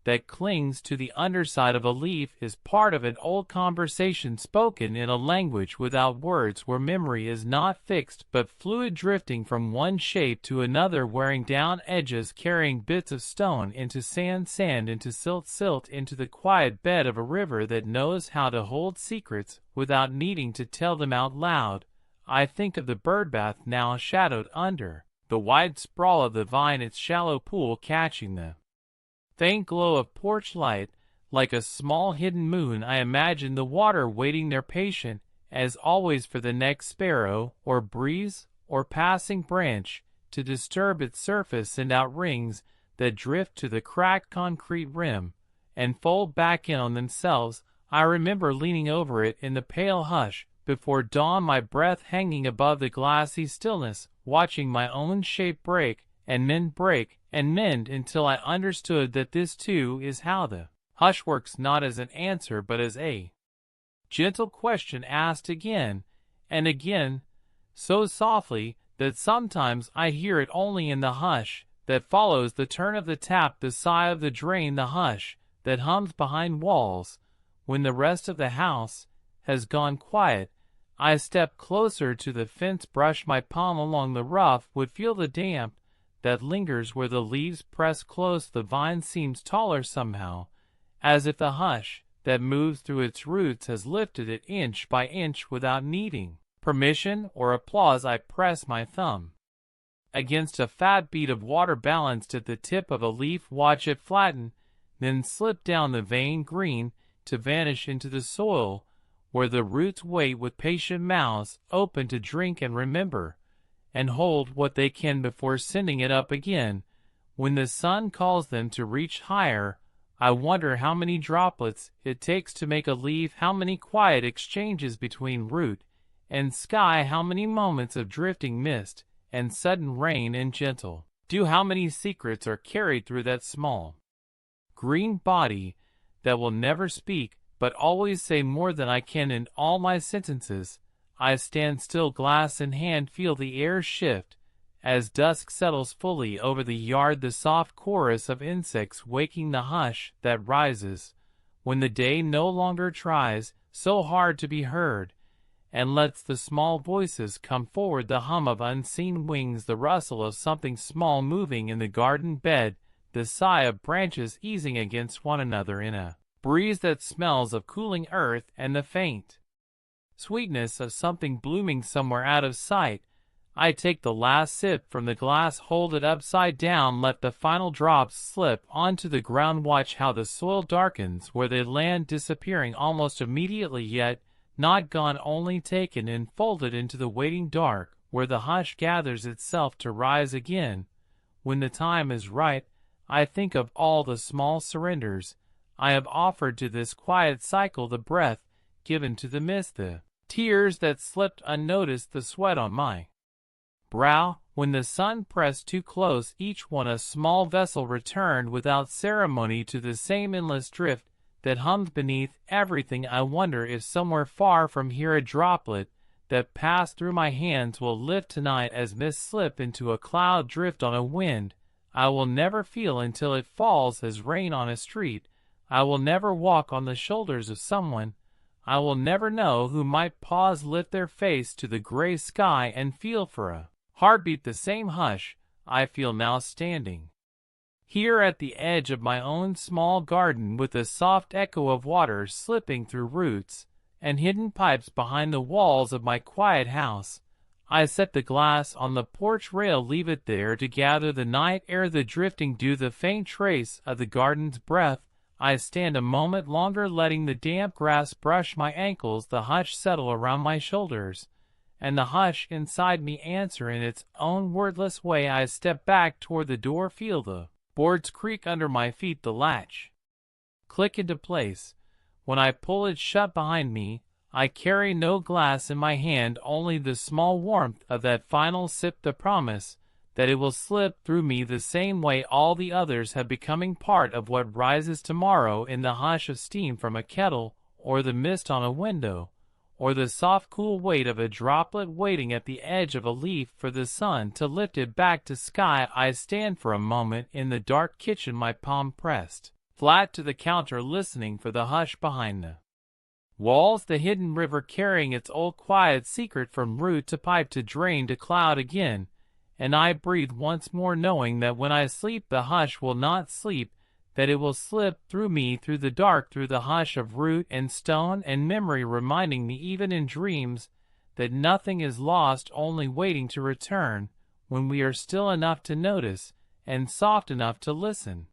that clings to the underside of a leaf is part of an old conversation spoken in a language without words, where memory is not fixed but fluid, drifting from one shape to another, wearing down edges, carrying bits of stone into sand, sand into silt, silt into the quiet bed of a river that knows how to hold secrets without needing to tell them out loud. I think of the birdbath now shadowed under the wide sprawl of the vine, its shallow pool catching the faint glow of porch light like a small hidden moon. I imagine the water waiting there, patient as always for the next sparrow or breeze or passing branch to disturb its surface, send out rings that drift to the cracked concrete rim and fold back in on themselves. I remember leaning over it in the pale hush before dawn, my breath hanging above the glassy stillness, watching my own shape break and mend until I understood that this too is how the hush works, not as an answer but as a gentle question asked again and again, so softly that sometimes I hear it only in the hush, that follows the turn of the tap, the sigh of the drain, the hush that hums behind walls. When the rest of the house has gone quiet, I step closer to the fence, brush my palm along the rough wood, feel the damp that lingers where the leaves press close. The vine seems taller somehow, as if the hush that moves through its roots has lifted it inch by inch without needing permission or applause. I press my thumb against a fat bead of water balanced at the tip of a leaf, watch it flatten, then slip down the vein green to vanish into the soil, where the roots wait with patient mouths open to drink and remember, and hold what they can before sending it up again. When the sun calls them to reach higher, I wonder how many droplets it takes to make a leaf, how many quiet exchanges between root and sky, how many moments of drifting mist and sudden rain and gentle dew, how many secrets are carried through that small green body that will never speak, but always say more than I can in all my sentences. I stand still, glass in hand, feel the air shift as dusk settles fully over the yard, the soft chorus of insects waking the hush that rises when the day no longer tries so hard to be heard, and lets the small voices come forward, the hum of unseen wings, the rustle of something small moving in the garden bed, the sigh of branches easing against one another in a breeze that smells of cooling earth, and the faint sweetness of something blooming somewhere out of sight. I take the last sip from the glass, hold it upside down, let the final drops slip onto the ground, watch how the soil darkens where they land, disappearing almost immediately, yet not gone, only taken and folded into the waiting dark, where the hush gathers itself to rise again. When the time is right, I think of all the small surrenders I have offered to this quiet cycle, the breath given to the mist, the tears that slipped unnoticed, the sweat on my brow when the sun pressed too close, each one a small vessel returned without ceremony to the same endless drift that hummed beneath everything. I wonder if somewhere far from here a droplet that passed through my hands will lift tonight as mist slip into a cloud, drift on a wind I will never feel until it falls as rain on a street. I will never walk on the shoulders of someone I will never know, who might pause, lift their face to the gray sky, and feel for a heartbeat the same hush I feel now, standing here at the edge of my own small garden, with the soft echo of water slipping through roots and hidden pipes behind the walls of my quiet house. I set the glass on the porch rail, leave it there to gather the night air, the drifting dew, the faint trace of the garden's breath. I stand a moment longer, letting the damp grass brush my ankles, the hush settle around my shoulders, and the hush inside me answer in its own wordless way. I step back toward the door, feel the boards creak under my feet, the latch click into place. When I pull it shut behind me, I carry no glass in my hand, only the small warmth of that final sip, the promise that it will slip through me the same way all the others have, becoming part of what rises tomorrow in the hush of steam from a kettle, or the mist on a window, or the soft cool weight of a droplet waiting at the edge of a leaf for the sun to lift it back to sky. I stand for a moment in the dark kitchen, my palm pressed flat to the counter, listening for the hush behind the walls, the hidden river carrying its old quiet secret from root to pipe to drain to cloud again. And I breathe once more, knowing that when I sleep the hush will not sleep, that it will slip through me, through the dark, through the hush of root and stone and memory, reminding me even in dreams that nothing is lost, only waiting to return when we are still enough to notice and soft enough to listen.